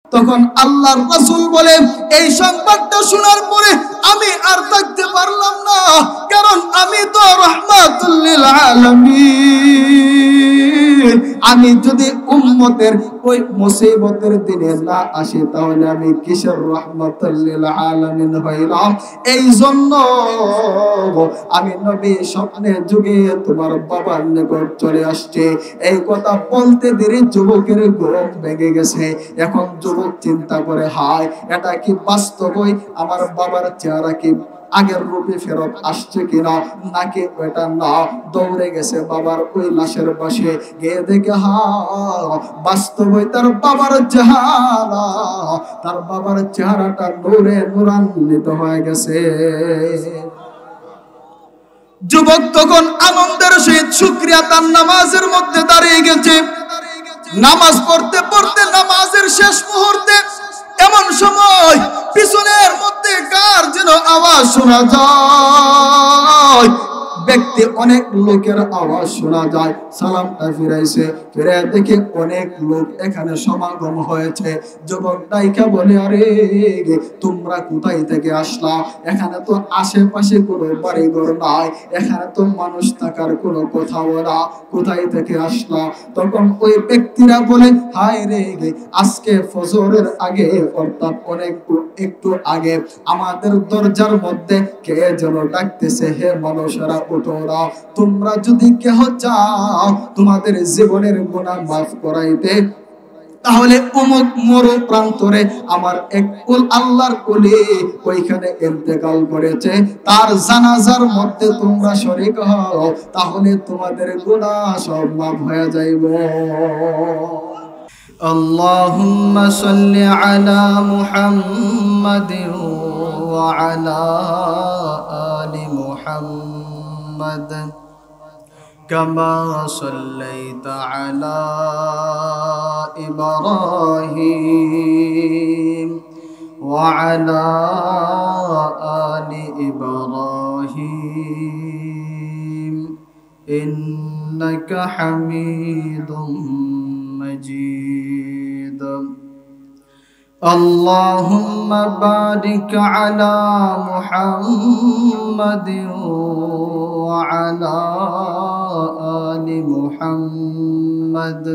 তখন আল্লাহর রাসূল বলে, এই সংবাদটা শোনার পরে আমি আর থাকতে পারলাম না, কারণ আমি তো রাহমাতুল লিল আলামিন। আমি যদি উম্মতের ওই মুসিবতের দিনে না আসি, তাহলে আমি কিসের রাহমাতুল লিল আলামিন হইলাম? এই জন্য আমি নবী স্বপ্নে যুগে তোমার বাবার নিকট চলে আসছে। এই কথা বলতে দেরি যুবকের ঘুম ভেঙে গেছে। এখন যুবক চিন্তা করে, হায় এটা কি বাস্তবই আমার বাবার চেহারা কি আগের রূপে ফেরত আসছে কিনা, নাকি ওটা না। দৌড়ে গেছে বাবার ওই লাশের পাশে, গিয়ে দেখে বাস্তবই তার বাবার চেহারা, তার বাবার চেহারাটা নূরে নূরান্বিত হয়ে গেছে। যুবক তখন আনন্দের সহিত শুকরিয়া তার নামাজের মধ্যে দাঁড়িয়ে গেছে। নামাজ পড়তে পড়তে নামাজের শেষ মুহূর্তে এমন সময় পিছনের মধ্যে কার যেন আওয়াজ শোনা যায়। ব্যক্তি অনেক লোকের আওয়াজ শোনা যায়। সালামটা ফিরাইছে, ফিরে দেখে অনেক লোক এখানে সমাগম হয়েছে। যুবক ডাইকা বলে, আরে তোমরা কোথায় থেকে আসলা? এখানে তো আশেপাশে কোনো বাড়িঘর নাই, এখানে তো মানুষ থাকার কোনো কোথাও না, কোথায় থেকে আসলা? তখন ওই ব্যক্তিরা বলে, হায় রে, আজকে ফজরের আগে অর্থাৎ অনেক একটু আগে আমাদের দরজার মধ্যে কে যেন ডাকতেছে, হে মানুষেরা ওঠো না, তোমরা যদি কেহ চাও তোমাদের জীবনের গুনাহ মাফ করাইতে, তাহলে অমুক মরু প্রান্তরে আমার এক কুল আল্লাহর কুলি ওইখানে ইন্তেকাল করেছে, তার জানাজার মধ্যে তোমরা শরীক হও, তাহলে তোমাদের গুনাহ সব মাফ হয়ে যাইবে। আল্লাহুম্মা সাল্লি আলা মুহাম্মাদিন ওয়া আলা আলি মুহাম্মাদ كما صليت على إبراهيم وعلى آل إبراهيم إنك حميد مجيد اللهم بارك على محمد وعلى آل محمد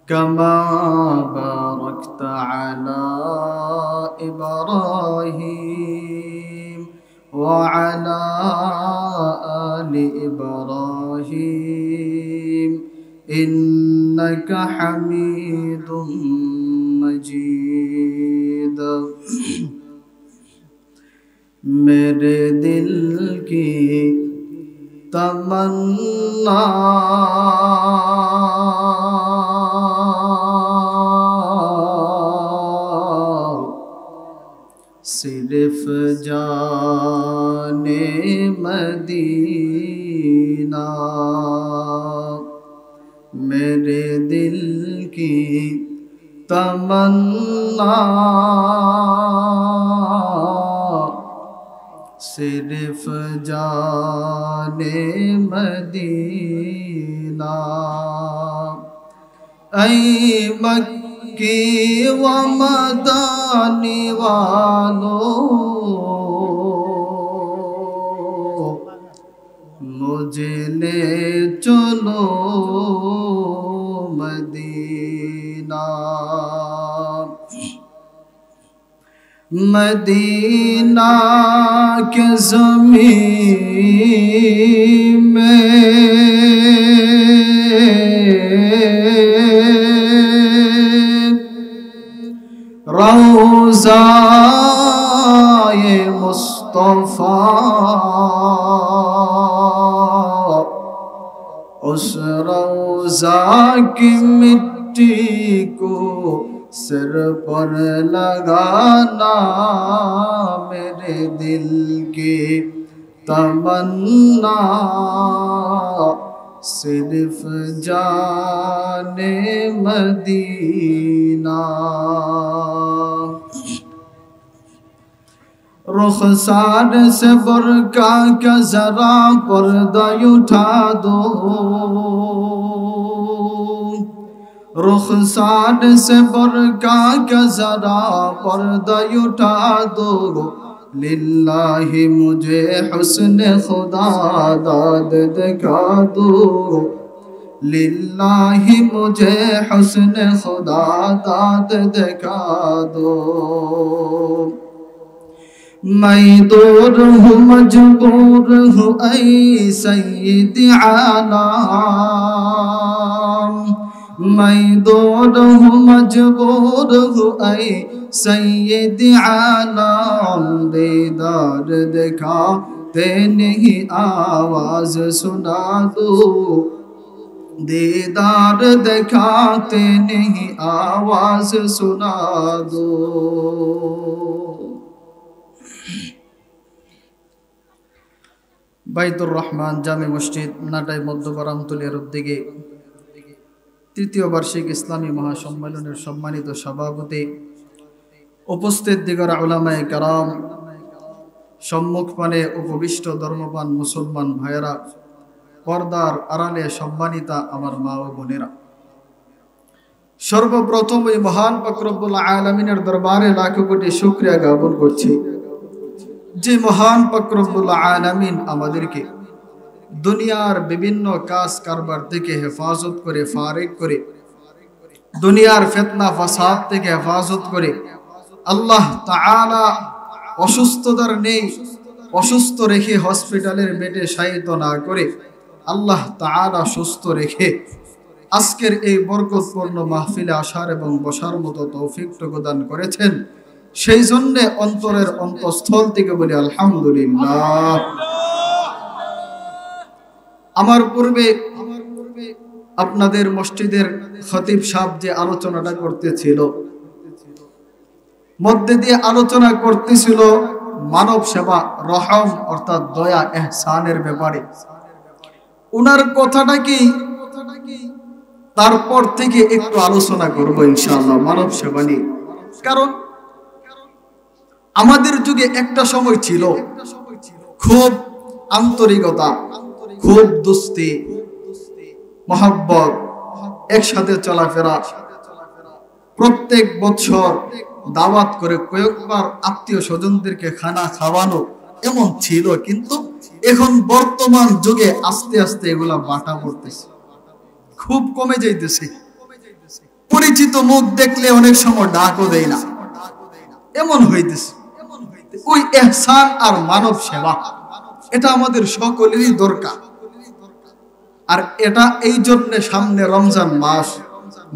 كما باركت على إبراهيم وعلى آل إبراهيم إنك حميد مجيد मेरे दिल की तमन्ना सिर्फ जाने मदीना, मेरे दिल की तमन्ना सिर्फ जाने मदीना। ऐ मक्की व मदानी वालों, मुझे ले चलो मदीना। मदीना के ज़मीन में रौज़ा-ए मुस्तफ़ा, उस रौज़ा की मिट्टी को सिर पर लगाना, मेरे दिल की तमन्ना सिर्फ जाने मदीना। रुखसार से बरका का जरा पर्दा उठा दो, रुखसार से बरका का जरा पर्दा उठा दो लिल्लाही मुझे हुस्न खुदा दाद दिखा दो लिल्लाही मुझे हुस्न खुदा दाद दिखा दो मैं दूर हूँ मजबूर हूँ ऐ सय्यद आलम मैं दूर हूँ मजबूर हूँ ऐ सय्यद आलम दीदार दिखाते नहीं आवाज सुना दो दीदार दिखाते नहीं आवाज सुना दो বাইতুর রহমান জামে মসজিদ নাটাই মধ্যবরামতুলের উদ্যোগে তৃতীয় বার্ষিক ইসলামী মহাসম্মেলনের সম্মানিত সভাপতি উপস্থিত দিগর উলামায়ে কেরাম সম্মুখপানে উপবিষ্ট ধর্মপান মুসলমান ভাইয়েরা পর্দার আড়ালে সম্মানিতা আমার মা ও বোনেরা সর্বপ্রথম এই মহান পাক রব্বুল আলামিনের দরবারে লাখো কোটি শুকরিয়া জ্ঞাপন করছি যে মহান পাক রব্বুল আলামিন আমাদেরকে দুনিয়ার বিভিন্ন কাজ কারবার থেকে হেফাজত করে ফারেক করে দুনিয়ার ফিতনা ফাসাদ থেকে হেফাজত করে আল্লাহ তাআলা অসুস্থতার নেই অসুস্থ রেখে হসপিটালের বেডে শায়িত না করে আল্লাহ তাআলা সুস্থ রেখে আজকের এই বরকতপূর্ণ মাহফিলে আসার এবং বসার মতো তৌফিকটুকু দান করেছেন সেই জন্য অন্তরের অন্তঃস্থল থেকে বলি আলহামদুলিল্লাহ আমার পূর্বে আপনাদের মসজিদের খতিব সাহেব যে আলোচনাটা করতেছিল মধ্যে দিয়ে আলোচনা করতেছিল মানব সেবা রহম অর্থাৎ দয়া ইহসানের ব্যাপারে উনার কথাটা কি তারপর থেকে একটু আলোচনা করব ইনশাআল্লাহ মানব সেবা নিয়ে কারণ আমাদের যুগে একটা সময় ছিল খুব আন্তরিকতা খুব দোস্তি মহব্বত একসাথে চলাফেরা প্রত্যেক বছর দাওয়াত করে কয়েকবার আত্মীয় স্বজনদেরকে খানা খাওয়ানো এমন ছিল কিন্তু এখন বর্তমান যুগে আস্তে আস্তে এগুলা বাটা পড়তেছে খুব কমে যাইতেছে পরিচিত মুখ দেখলে অনেক সময় ডাকও দেয় না এমন হইতেছে ওই ইহসান আর মানব সেবা এটা আমাদের সকলেরই দরকার আর এটা এই জন্য সামনে রমজান মাস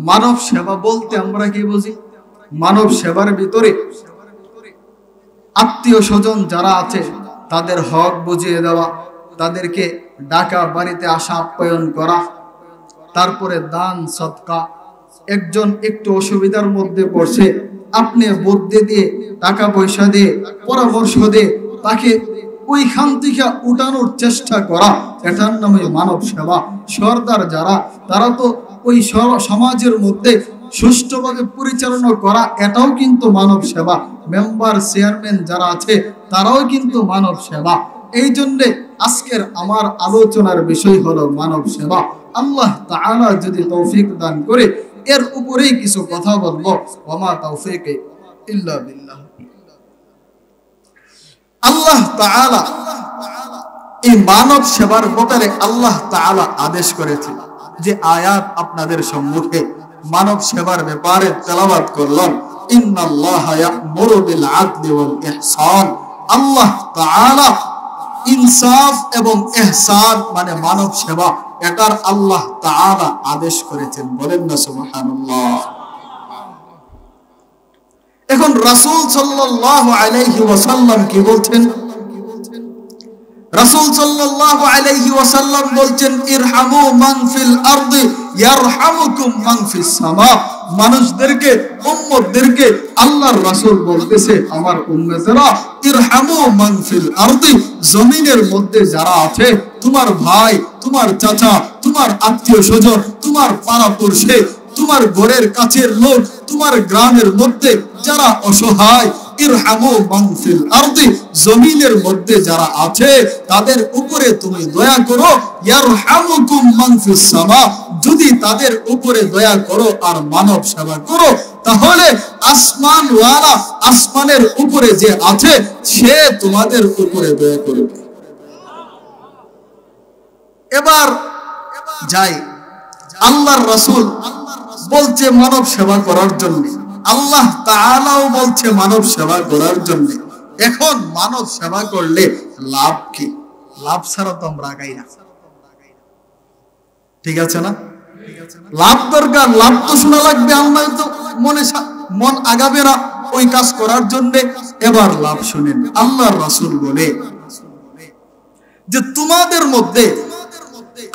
মানব সেবা বলতে আমরা কি বুঝি মানব সেবার ভিতরে আত্মীয় স্বজন যারা আছে তাদের হক বুঝিয়ে দেওয়া তাদেরকে ডাকা বাড়িতে আসা আপ্যায়ন করা তারপরে দান সদকা একজন একটু অসুবিধার মধ্যে পড়ছে আপনি বুদ্ধি দিয়ে টাকা পয়সা দিয়ে পরামর্শ দিয়ে তাকে ওইখান থেকে উঠানোর চেষ্টা করা এটার নামে মানব সেবা সরদার যারা তারা তো ওই সমাজের মধ্যে সুষ্ঠুভাবে পরিচালনা করা এটাও কিন্তু মানব সেবা মেম্বার চেয়ারম্যান যারা আছে তারাও কিন্তু মানব সেবা এই জন্যে আজকের আমার আলোচনার বিষয় হলো মানব সেবা আল্লাহ তাআলা যদি তৌফিক দান করে এর উপরেই কিছু কথা বলবো ওমা তৌফিক ইল্লা বিল্লাহ আল্লাহ তাআলা এই মানব সেবার ব্যাপারে আল্লাহ তাআলা আদেশ করেছেন যে আয়াত আপনাদের সম্মুখে মানব সেবার ব্যাপারে তেলাওয়াত করলাম ইন্নাল্লাহা ইয়া'মুরু বিল আদলি ওয়াল ইহসান আল্লাহ তাআলা ইনসাফ এবং ইহসান মানে মানব সেবা এটার আল্লাহ তাআলা আদেশ করেছেন বলেন না সুবহানাল্লাহ এখন রাসূল সাল্লাল্লাহু আলাইহি ওয়াসাল্লাম কি বলছেন রাসূল সাল্লাল্লাহু আলাইহি ওয়াসাল্লাম বলছেন ইরহামু মান ফিল আরদি ইয়ারহামুকুম মান ফিস সামা মানুষদেরকে উম্মতদেরকে আল্লাহর রাসূল বলতেছে আমার উম্মতেরা ইরহামু মান ফিল আরদি জমিনের মধ্যে যারা আছে তোমার ভাই তোমার চাচা তোমার আত্মীয়-স্বজন তোমার পাড়া-পড়শি তোমার ঘরের কাছের লোক তোমার গ্রামের মধ্যে যারা অসহায় ইরহামু মান ফিল আরদি, জমিনের মধ্যে যারা আছে তাদের উপরে তুমি দয়া করো। ইয়ারহামুকুম মান ফিস সামা, যদি তাদের উপরে দয়া করো আর মানব সেবা করো তাহলে আসমানওয়ালা, আসমানের উপরে যে আছে সে তোমাদের উপরে দয়া করবে। এবার যাই, আল্লাহর রাসূল বলছে মানব সেবা করার জন্য, আল্লাহ তাআলাও বলছে মানব সেবা করার জন্য। এখন মানব সেবা করলে লাভ কি? লাভ ছাড়া তো আমরা আগাই না, ঠিক আছে না? লাভ দরকার, লাভ তো শোনা লাগবে, আল্লাহ তো মন আগাবে না ওই কাজ করার জন্য। এবার লাভ শুনেন, আল্লাহর রাসূল বলে যে তোমাদের মধ্যে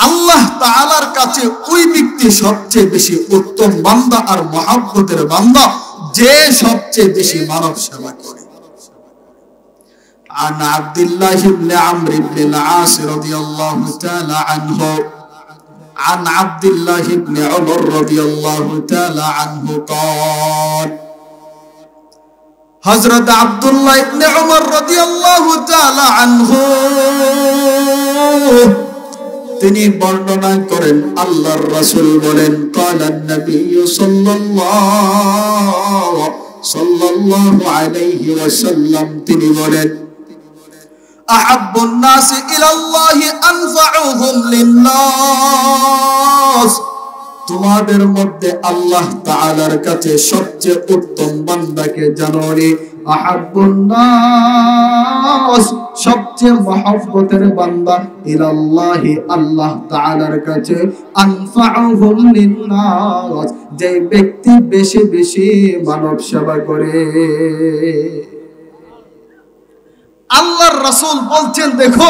আল্লাহ তাআলার কাছে ওই ব্যক্তি সবচেয়ে বেশি উত্তম বান্দা আর মহব্বতের বান্দা যে সবচেয়ে বেশি মানব সেবা করে। عن عبد الله بن عمرو بن العاص رضي الله تعالى عنه عن عبد الله بن عمر رضي الله تعالى عنه قال حضرت عبد الله بن عمر رضي الله تعالى عنه তিনি বর্ণনা করেন আল্লাহর রাসূল বলেন قالَ النبي صلى الله عليه وسلم তিনি বলেন أحب الناس إلى الله أنفعهم للناس, তোমাদের মধ্যে আল্লাহ তাআলার কাছে সবচেয়ে উত্তম বান্দাকে জানো রে। আহাব্বুন নাস, সবচেয়ে মহব্বতের বান্দা ইলাল্লাহি, আল্লাহ তাআলার কাছে। আনফাউহুম লিন্নাস, যে ব্যক্তি বেশি বেশি মানব সেবা করে। আল্লাহর রাসূল বলছেন দেখো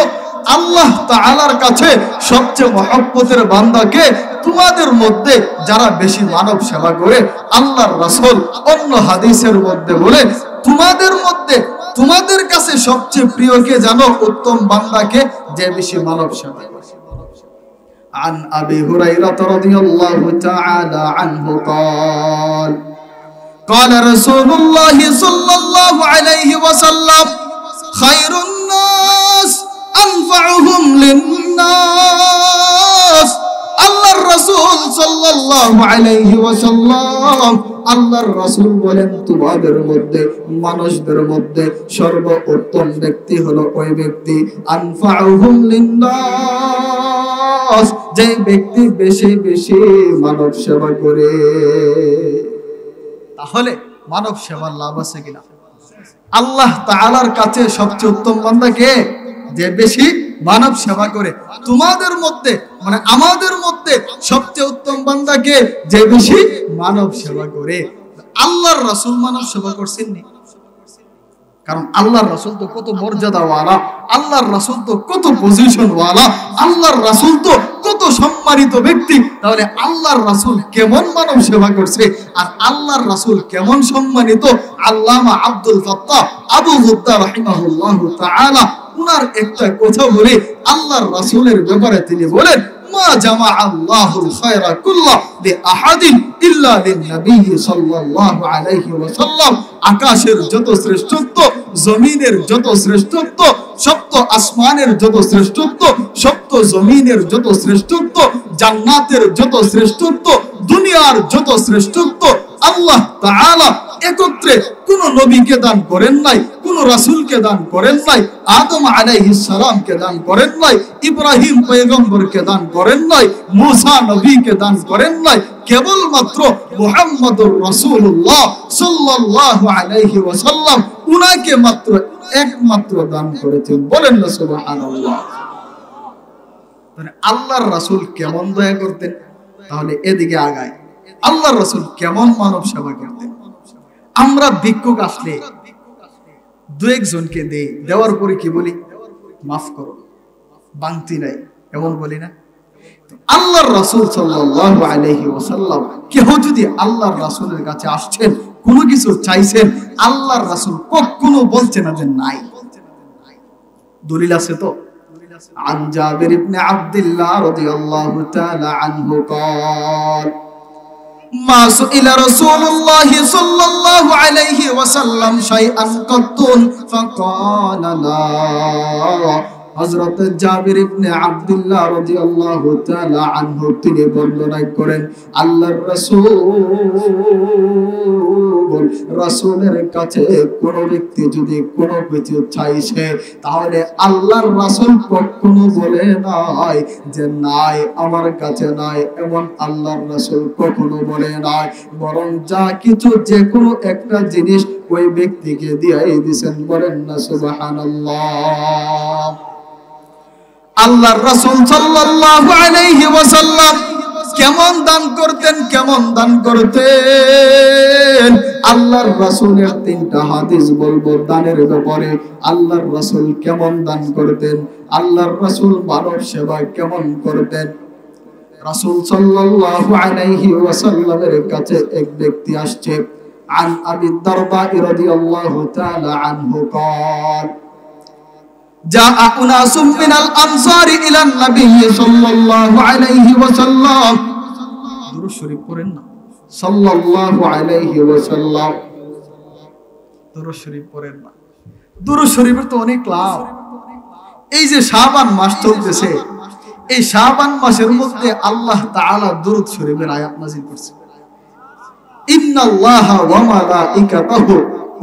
আল্লাহ তাআলার কাছে সবচেয়ে মহব্বতের বান্দাকে, তোমাদের মধ্যে যারা বেশি মানব সেবা করে। আল্লাহর রাসূল অন্য হাদিসের মধ্যে বলে তোমাদের মধ্যে তোমাদের কাছে সবচেয়ে প্রিয়কে জানো, উত্তম বান্দাকে যে বেশি মানব সেবা করে। عن أبي هريرة رضي الله تعالى عنه قال قال رسول الله صلى الله عليه وسلم خير الناس أنفعهم للناس। আল্লাহর রাসূল সাল্লাল্লাহু আলাইহি ওয়াসাল্লাম, আল্লাহর রাসূল বলেন তোমাদের মধ্যে, মানুষদের মধ্যে সর্বোত্তম ব্যক্তি হলো ওই ব্যক্তি আনফাউহুম লিন্নাস, যে ব্যক্তি বেশি বেশি মানব সেবা করে। তাহলে মানব সেবার লাভ আছে কিনা? আল্লাহ তাআলার কাছে সবচেয়ে উত্তম বান্দা কে? যে বেশি মানব সেবা করে। তোমাদের মধ্যে মানে আমাদের মধ্যে সবচেয়ে উত্তম বান্দা কে? যে বেশি মানব সেবা করে। আল্লাহর রাসূল মানব সেবা করছেন নি? কারণ আল্লাহর রাসূল তো কত মর্যাদাওয়ালা, আল্লাহর রাসূল তো কত পজিশনওয়ালা, আল্লাহর রাসূল তো কত সম্মানিত ব্যক্তি। তাহলে আল্লাহর রাসূল কেমন মানব সেবা করছে আর আল্লাহর রাসূল কেমন সম্মানিত। আল্লামা আব্দুল ফাত্তাহ আবু হুদ্দা রাহিমাহুল্লাহু তাআলা উনার একটা কথা বলে আল্লাহর রাসূলের ব্যাপারে তিনি বলেন মা জামা আল্লাহুল খায়রা কুল্লাহ লিআহাদিন ইল্লা লিন-নবী সাল্লাল্লাহু আলাইহি ওয়াসাল্লাম। আকাশের যত শ্রেষ্ঠত্ব, জমিনের যত শ্রেষ্ঠত্ব, সপ্ত আসমানের যত শ্রেষ্ঠত্ব, সপ্ত জমিনের যত শ্রেষ্ঠত্ব, জান্নাতের যত শ্রেষ্ঠত্ব, দুনিয়ার যত শ্রেষ্ঠত্ব আল্লাহ তাআলা একত্রে কোন নবীকে দান করেন নাই, কোন রাসূলকে দান করেন নাই, আদম আলাইহিস সালামকে দান করেন নাই, ইব্রাহিম পয়গম্বরকে দান করেন নাই, মুসা নবীকে দান করেন নাই। কেবলমাত্র মুহাম্মদুর রাসূলুল্লাহ সাল্লাল্লাহু আলাইহি ওয়াসাল্লাম উনাকে মাত্র একমাত্র দান করেছেন। বলেন না সুবহানাল্লাহ। মানে আল্লাহর রাসূল কেমন দয়া করতেন, তাহলে এদিকে আগায় আল্লাহর রাসূল কেমন মানব সেবা করতেন। আমরা ভিক্ষুক আসলে দু একজনকে দেই, দেওয়ার পরে কি বলি? মাফ করো, বাংতি নাই, এমন বলি না? আল্লাহর রাসূল সাল্লাল্লাহু আলাইহি ওয়াসাল্লাম কেউ যদি আল্লাহর রাসূলের কাছে আসছেন, কোনো কিছু চাইছেন, আল্লাহর রাসূল কখনো বলছে না যে নাই। দলিল আছে তো? عن جابر بن عبد الله رضي الله تعالى عنه قال ما سئل رسول الله صلى الله আলাইহি ওয়াসাল্লাম শাইআন কাত্তুন ফাকালা লা। হযরত জাবির ইবনে আব্দুল্লাহ রাদিয়াল্লাহু তাআলা আনহু তিনি বর্ণনা করেন আল্লাহর রাসূলের কাছে কোন ব্যক্তি যদি কোনো কিছু চাইছে তাহলে আল্লাহর রাসূল কখনো বলে নাই যে নাই আমার কাছে নাই, এমন আল্লাহর রাসূল কখনো বলে নাই, বরং যা কিছু যে কোনো একটা জিনিস ওই ব্যক্তিকে দিয়েই দিয়েছেন। বলেন না সুবহানাল্লাহ। আল্লাহর রাসূল সাল্লাল্লাহু আলাইহি ওয়াসাল্লাম কেমন দান করতেন, কেমন দান করতেন? আল্লাহর রাসূলের তিনটা হাদিস বলবো দানের ব্যাপারে। আল্লাহর রাসূল কেমন দান করতেন, আল্লাহর রাসূল মানব সেবা কেমন করতেন। রাসূল সাল্লাল্লাহু আলাইহি ওয়াসাল্লামের কাছে এক ব্যক্তি আসছে। আন আবি দারদা রাদিয়াল্লাহু তাআলা আনহু قال جاء أناس من الأنصار إلى النبي صلى الله عليه وسلم درود شريف পড়েন না সাল্লাল্লাহু আলাইহি ওয়াসাল্লাম। দুরূদ শরীফ পড়েন না। দুরূদ শরীফের তো অনেক লাভ। এই যে শাবান মাস চলতেছে, এই শাবান মাসের মধ্যে আল্লাহ তাআলা দুরূদ শরীফের আয়াত নাযিল করেছে। ইন্নাল্লাহা ওয়া মালাইকাতাহু,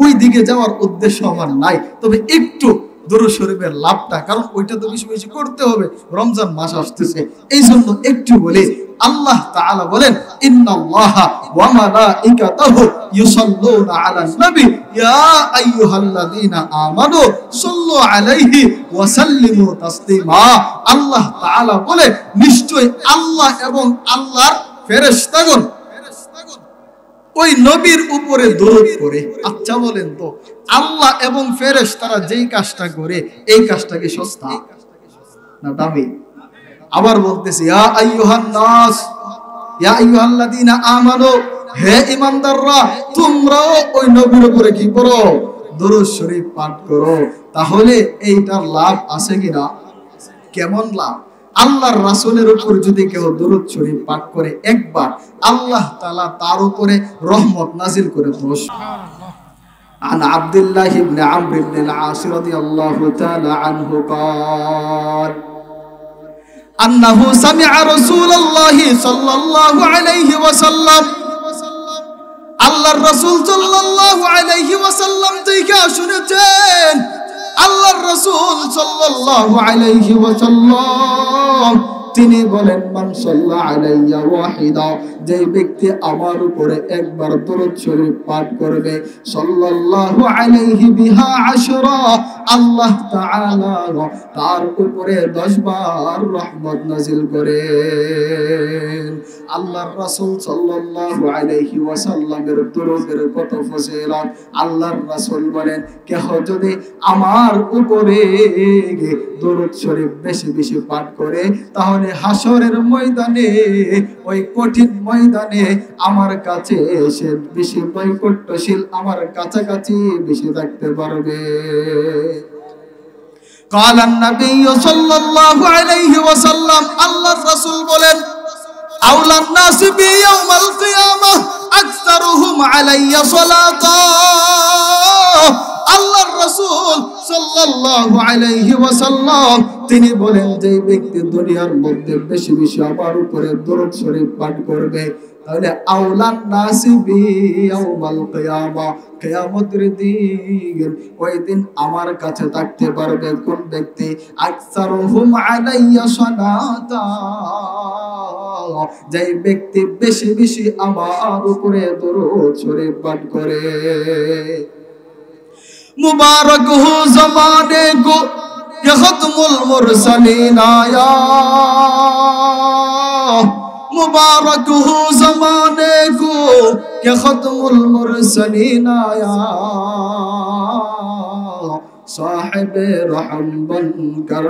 ওই দিকে যাওয়ার উদ্দেশ্য আমার নাই, তবে একটু দুরূদ শরীফের লাভটা, কারণ ওইটা তো বেশি বেশি করতে হবে, রমজান মাস আসতেছে, এই জন্য একটু বলে আল্লাহ তাআলা বলেন ইন্নাল্লাহা ওয়া মালাইকাতাহু ইউসাল্লুনা আলান নবী ইয়া আইয়ুহাল্লাযীনা আমানু সাল্লু আলাইহি ওয়া সাল্লিমু তাসলিমা। আল্লাহ তাআলা বলে নিশ্চয় আল্লাহ এবং আল্লাহর ফেরেশতাগণ ওই নবীর উপরে দরুদ পড়ে। আচ্ছা বলেন তো, আল্লাহ এবং ফেরেশতারা যেই কাজটা করে এই কাজটা কি সস্তা না দামি? আবার বলতেছি ইয়া আইয়ুহান নাস ইয়া আইয়ুহাল্লাযীনা আমানু, হে ঈমানদাররা তোমরাও ওই নবীর উপরে কি করো? দরুদ শরীফ পাঠ করো। তাহলে এইটার লাভ আছে কিনা? কেমন লাভ? আল্লাহর রাসূলের উপর যদি কেউ দরুদ শরীফ পাঠ করে একবার, আল্লাহ তাআলা তার উপরে রহমত নাজিল করে দেন। عن عبد الله بن عمرو بن العاص رضي الله تعالى عنه قال أنه سمع رسول الله صلى الله عليه وسلم আল্লাহর রাসূল সাল্লাল্লাহু আলাইহি ওয়াসাল্লাম থেকে শুনেছেন আল্লাহর রাসূল সাল্লাল্লাহু আলাইহি ওয়াসাল্লাম তিনি বলেন মান সাল্লা আলাইয়া ওয়াহিদা, যে ব্যক্তি আমার উপরে একবার দরুদ শরীফ পাঠ করবে সাল্লাল্লাহু আলাইহি বিহা আশরা, আল্লাহ তাআলা তার উপরে 10 বার রহমত নাযিল করেন। আল্লাহর রাসূল সাল্লাল্লাহু আলাইহি ওয়াসাল্লামের দরুদের কত ফজিলত। আল্লাহর রাসূল বলেন কেহ যদি আমার উপরে দরুদ শরীফ বেশি বেশি পাঠ করে তাহলে হাসরের ময়দানে, ওই কঠিন ময়দানে আমার কাছে এসে বেশি নৈকট্যশীল, আমার কাছাকাছি বেশি থাকতে পারবে। قال النبي صلى الله عليه وسلم আল্লাহর রাসূল বলেন আওলা الناس بي يوم القيامة أكثرهم علي صلاة। আল্লাহর রাসূল সাল্লাল্লাহু আলাইহি ওয়াসাল্লাম তিনি বলেন যে ব্যক্তি দুনিয়ার মধ্যে বেশি বেশি আমার উপরে দরুদ শরীফ পাঠ করবে তাহলে আওলান নাসিবি ইয়াউমাল কিয়ামা, কিয়ামতের দিন ওই দিন আমার কাছে থাকতে পারবে কোন ব্যক্তি আকসারুহুম আলাইয়া সালাতা, যে ব্যক্তি বেশি বেশি আমার উপরে দরুদ শরীফ পাঠ করে। मुबारक हो ज़माने को ये ख़त्मुल मुरसलीन आया, मुबारक हो ज़माने को ये ख़त्मुल मुरसलीन आया, साहिब रहम बनकर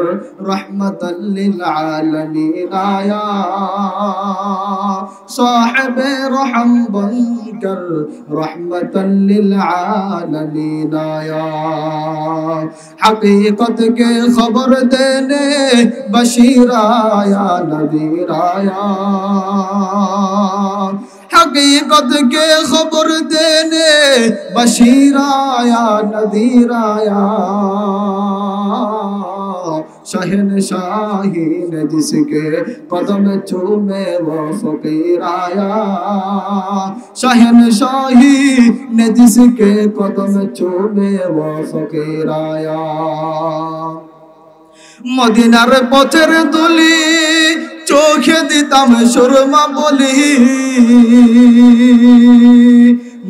रहमतल लिल आलमीन आया, साहिब रहम बनकर रहमतल लिल आलमीन आया। हकीकत के खबर देने बशीर आया, नज़ीर आया, हकीकत के खबर देने बशीर आया नज़ीर आया शहनशाही ने जिसके कदम चूमे वो फकीर आया शहनशाही ने जिसके कदम चूमे वो फकीर आया मदीनार पथेर धूली चोखे दिताम सुरमा बोली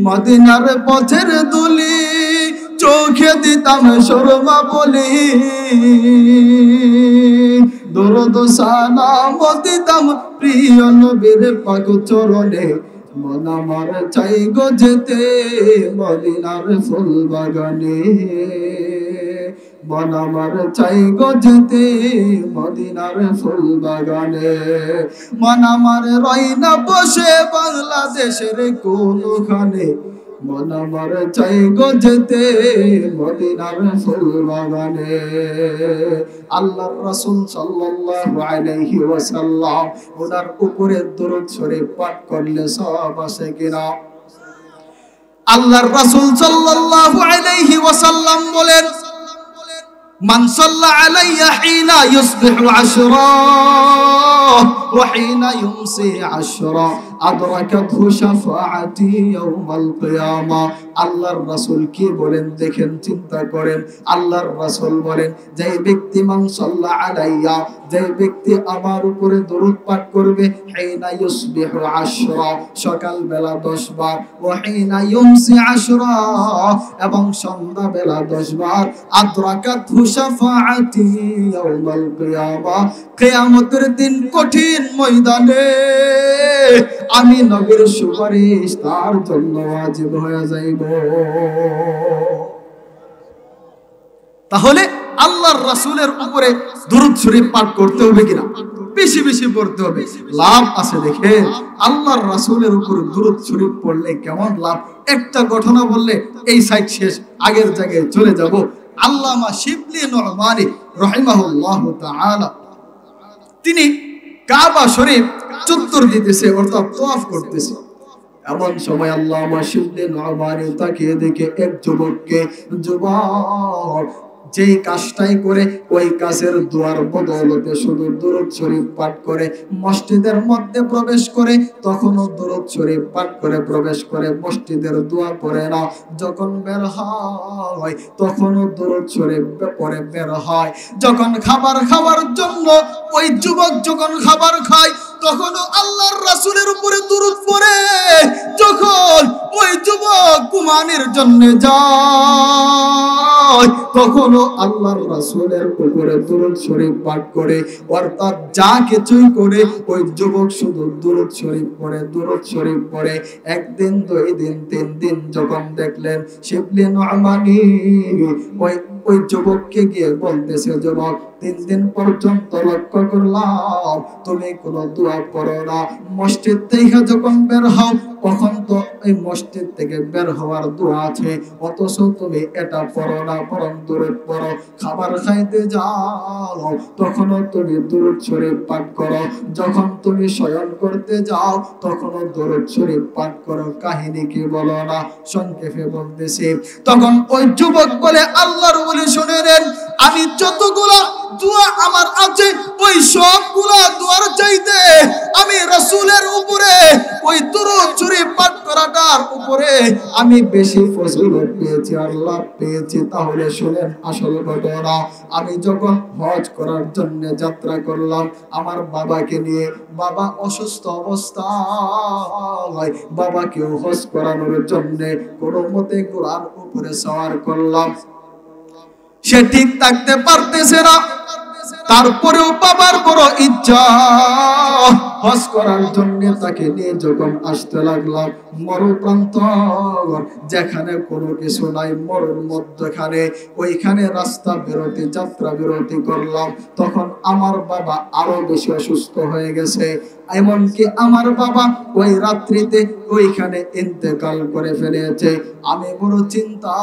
मदीनार पथेर धूली चोखे दिताम सुरमा बोली दरद सालाम दिताम प्रिय नबीर पाक चरणे मन आमार चाই गो जेते मदीनार फुल बागाने मन आमार चाই गो जेते मदीनार फुल बागाने मन आमार रয় না বসে বাংলাদেশের কোনখানে मन आमार चाই गो जेते मदीनार फुल बागाने আল্লাহর রাসূল সাল্লাল্লাহু আলাইহি ওয়াসাল্লাম ওনার উপরে দরুদ শরীফ পাঠ করলে সওয়াব আছে কিনা আল্লাহর রাসূল সাল্লাল্লাহু আলাইহি ওয়াসাল্লাম বলেন মান সাল্লা আলাইয়া হিনা ইউসবিহু আশরা ওয়া হিনা ইউমসি আশরা আদরাকাতহু শাফাআতি ইয়াউমাল কিয়ামা আল্লাহর রাসূল কি বলেন দেখেন চিন্তা করেন আল্লাহর রাসূল বলেন যে ব্যক্তি মান সাল্লা আলাইয়া যে ব্যক্তি আমার উপরে দরুদ পাঠ করবে হিনা ইউসবিহু আশরা সকাল বেলা 10 বার ওয়া হিনা ইউমসি আশরা এবং সন্ধ্যা বেলা 10 বার আদরাকাতহু শাফাআতি ইয়াউমাল কিয়ামা কিয়ামতের দিন কঠিন ময়দানে আমি নবীর সুপারিশ তার জন্য ওয়াজিব হয়ে যাইব তাহলে আল্লাহর রাসূলের উপরে দরুদ শরীফ পাঠ করতে হবে কিনা বেশি বেশি পড়তে হবে লাভ আছে দেখেন আল্লাহর রাসূলের উপরে দরুদ শরীফ পড়লে কেমন লাভ একটা ঘটনা বললে এই সাইড শেষ আগের জায়গায় চলে যাব আল্লামা শিবলি নুমানী রাহিমাহুল্লাহু তাআলা তিনি কাবা শরীফ চত্বর দিতেছে অর্থাৎ তওয়াফ করতেছে এমন সময় আল্লামা শিবলি নুমানী তাকিয়ে দেখে এক যুবককে যুবক যেই কাজটাই করে ওই কাজের দুয়ার বদলতে শুধু দরুদ শরীফ পাঠ করে মসজিদের মধ্যে প্রবেশ করে তখনও দরুদ শরীফ পাঠ করে প্রবেশ করে মসজিদের দোয়া পড়ে না যখন বের হয় তখনও দরুদ শরীফ পড়ে বের হয় যখন খাবার খাওয়ার জন্য ওই যুবক যখন খাবার খায় তখনও আল্লাহর রাসূলের উপরে দরুদ পড়ে যখন ওই যুবক ঘুমানোর জন্য যায় তখনও আল্লাহর রাসূলের উপরে দরুদ শরীফ পাঠ করে অর্থাৎ যা কিছুই করে ওই যুবক শুধু দরুদ শরীফ পড়ে একদিন দুই দিন তিন দিন যখন দেখলেন শিবলি নুমানী ওই যুবককে গিয়ে বলতেছে যুবক 3 দিন পর্যন্ত লক্ষ্য করলাম তুমি কোনো দোয়া পড়ো না মসজিদ থেকে যখন বের হও তখন তো এই মসজিদ থেকে বের হওয়ার দোয়া আছে অথচ তুমি এটা পড়ো না বরং দরুদ পড়ো খাবার খাইতে যাও তখনও তুমি দরুদ শরীফ পাঠ করো যখন তুমি শয়ন করতে যাও তখনও দরুদ শরীফ পাঠ করো কাহিনী কি বলো না সংক্ষেপে বলতেছি তখন ওই যুবক বলে আল্লাহর ওলি শুনে নেন আমি যতগুলা দোয়া আমার আছে ওই সবগুলা দোয়ার চাইতে আমি রাসূলের উপরে ওই দরুদ শরীফ পাঠ করাটার উপরে আমি বেশি ফজিলত পেয়েছি আল্লাহ পেয়েছি তাহলে শুনেন আসল ঘটনা আমি যখন হজ করার জন্য যাত্রা করলাম আমার বাবাকে নিয়ে বাবা অসুস্থ অবস্থায় বাবাকে হজ করানোর জন্য কোনো মতে ঘোড়ার উপরে সওয়ার করলাম সে ঠিক থাকতে পারতেছে না তারপরেও বাবার বড় ইচ্ছা হজ করার জন্য তাকে নিয়ে যখন আসতে লাগলাম মরুপ্রান্ত যেখানে কোনো কিছু নাই মরুর মধ্যখানে ওইখানে রাস্তা বিরতি যাত্রা বিরতি করলাম তখন আমার বাবা আরো বেশি অসুস্থ হয়ে গেছে এমনকি আমার বাবা ওই রাত্রিতে ওইখানে ইন্তেকাল করে ফেলেছে আমি বড় চিন্তা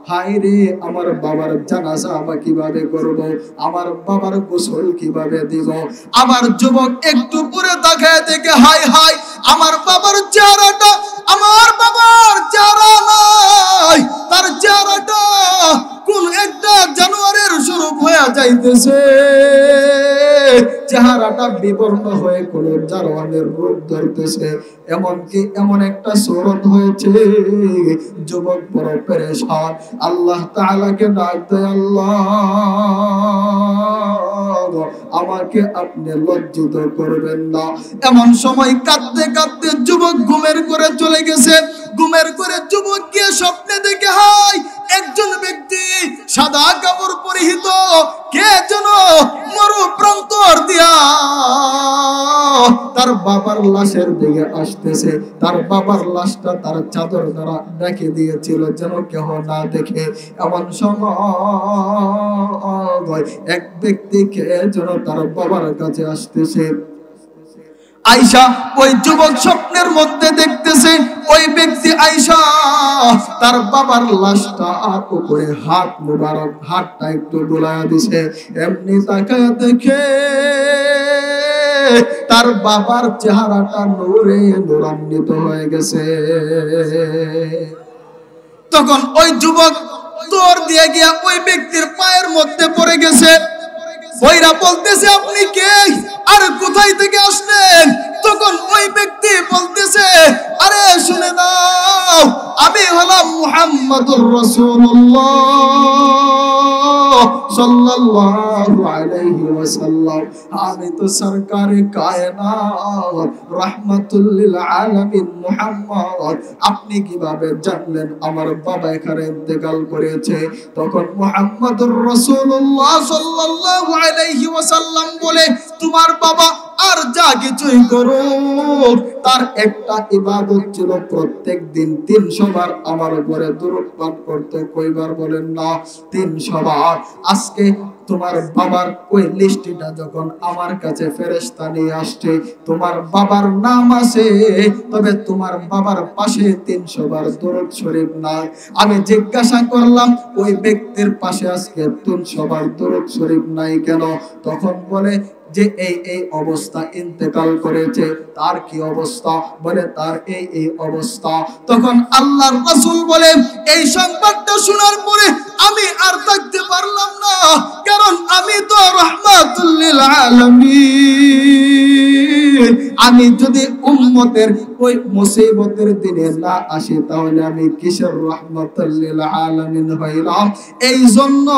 হায় রে আমার বাবার জানাজা আমরা কিভাবে করব আমার বাবার গোসল কিভাবে দিব? আমার যুবক একটু পরে তাকায় দেখে হায় হায় আমার বাবার চেহারাটা, আমার বাবার চেহারা নাই, তার চেহারাটা কোন একটা জানোয়ারের স্বরূপ হয়ে যাইতেছে, চেহারাটা বিবর্ণ হয়ে কোন জানোয়ারের রূপ ধরতেছে, এমনকি এমন একটা সুরত হয়েছে। যুবক বড় পেরেশান, আল্লাহ তাআলাকে ডাক দেয়, আল্লাহ আমাকে আপনি লজ্জিত করবেন না। এমন সময় কাঁদতে কাঁদতে যুবক ঘুমের করে চলে গেছে। ঘুমের করে যুবক গিয়ে স্বপ্নে দেখে হায় একজন ব্যক্তি সাদা কাপড় পরিহিত কে যেন মরু প্রান্তর দিয়া তার বাবার লাশের দিকে আসতেছে। তার বাবার লাশটা তার চাদর দ্বারা ঢেকে দিয়েছিল যেন কেহ না দেখে। এমন সময় এক ব্যক্তিকে যেন তার বাবার কাছে আসতেছে। আয়েশা ওই যুবক স্বপ্নের মধ্যে দেখতেছে ওই ব্যক্তি আয়েশা তার বাবার লাশটা আর উপরে হাত মুবারক, হাতটা একটু বুলায়া দিছে। এমনি তাকায় দেখে তার বাবার চেহারাটা নূরে নূরান্বিত হয়ে গেছে। তখন ওই যুবক দৌড় দিয়ে গিয়া ওই ব্যক্তির পায়ের মধ্যে পড়ে গেছে। ওইরা বলতেছে আপনি কে আর কোথায় থেকে আসলেন? তখন ওই ব্যক্তি বলতেছে আরে শুনে দাও, আমি হলাম মুহাম্মদুর রাসূলুল্লাহ সাল্লাল্লাহু আলাইহি ওয়াসাল্লাম। আমি তো সরকারে কায়নাত রাহমাতুল লিল আলামিন মুহাম্মদ। আপনি কিভাবে জানলেন আমার বাবা এখানে ইন্তেকাল করেছে? তখন মুহাম্মদুর রাসূলুল্লাহ সাল্লাল্লাহু আলাইহি ওয়াসাল্লাম বলে তোমার বাবা আর যা কিছুই করুক তার একটা ইবাদত ছিল প্রত্যেক দিন 300 বার আমার উপরে দরুদ পাঠ করতে। কয়বার বলেন না? 300 বার। আজকে তোমার বাবার ওই লিস্টটা যখন আমার কাছে ফেরেশতা নিয়ে আসছে, তোমার বাবার নাম আছে, তবে তোমার বাবার পাশে 300 বার দরুদ শরীফ নাই। আমি জিজ্ঞাসা করলাম ওই ব্যক্তির পাশে আজকে 300 বার দরুদ শরীফ নাই কেন? তখন বলে যে এই অবস্থা ইন্তেকাল করেছে। তার কি অবস্থা? বলে তার এই অবস্থা। তখন আল্লাহর রাসূল বলে এই সংবাদটা শোনার পরে আমি আর থাকতে পারলাম না, কারণ আমি তো রাহমাতুল লিল আলামিন। আমি যদি উম্মতের ওই মুসিবতের দিনে না আসি তাহলে আমি কিসের রাহমাতুল লিল আলামিন হইলাম? এই জন্য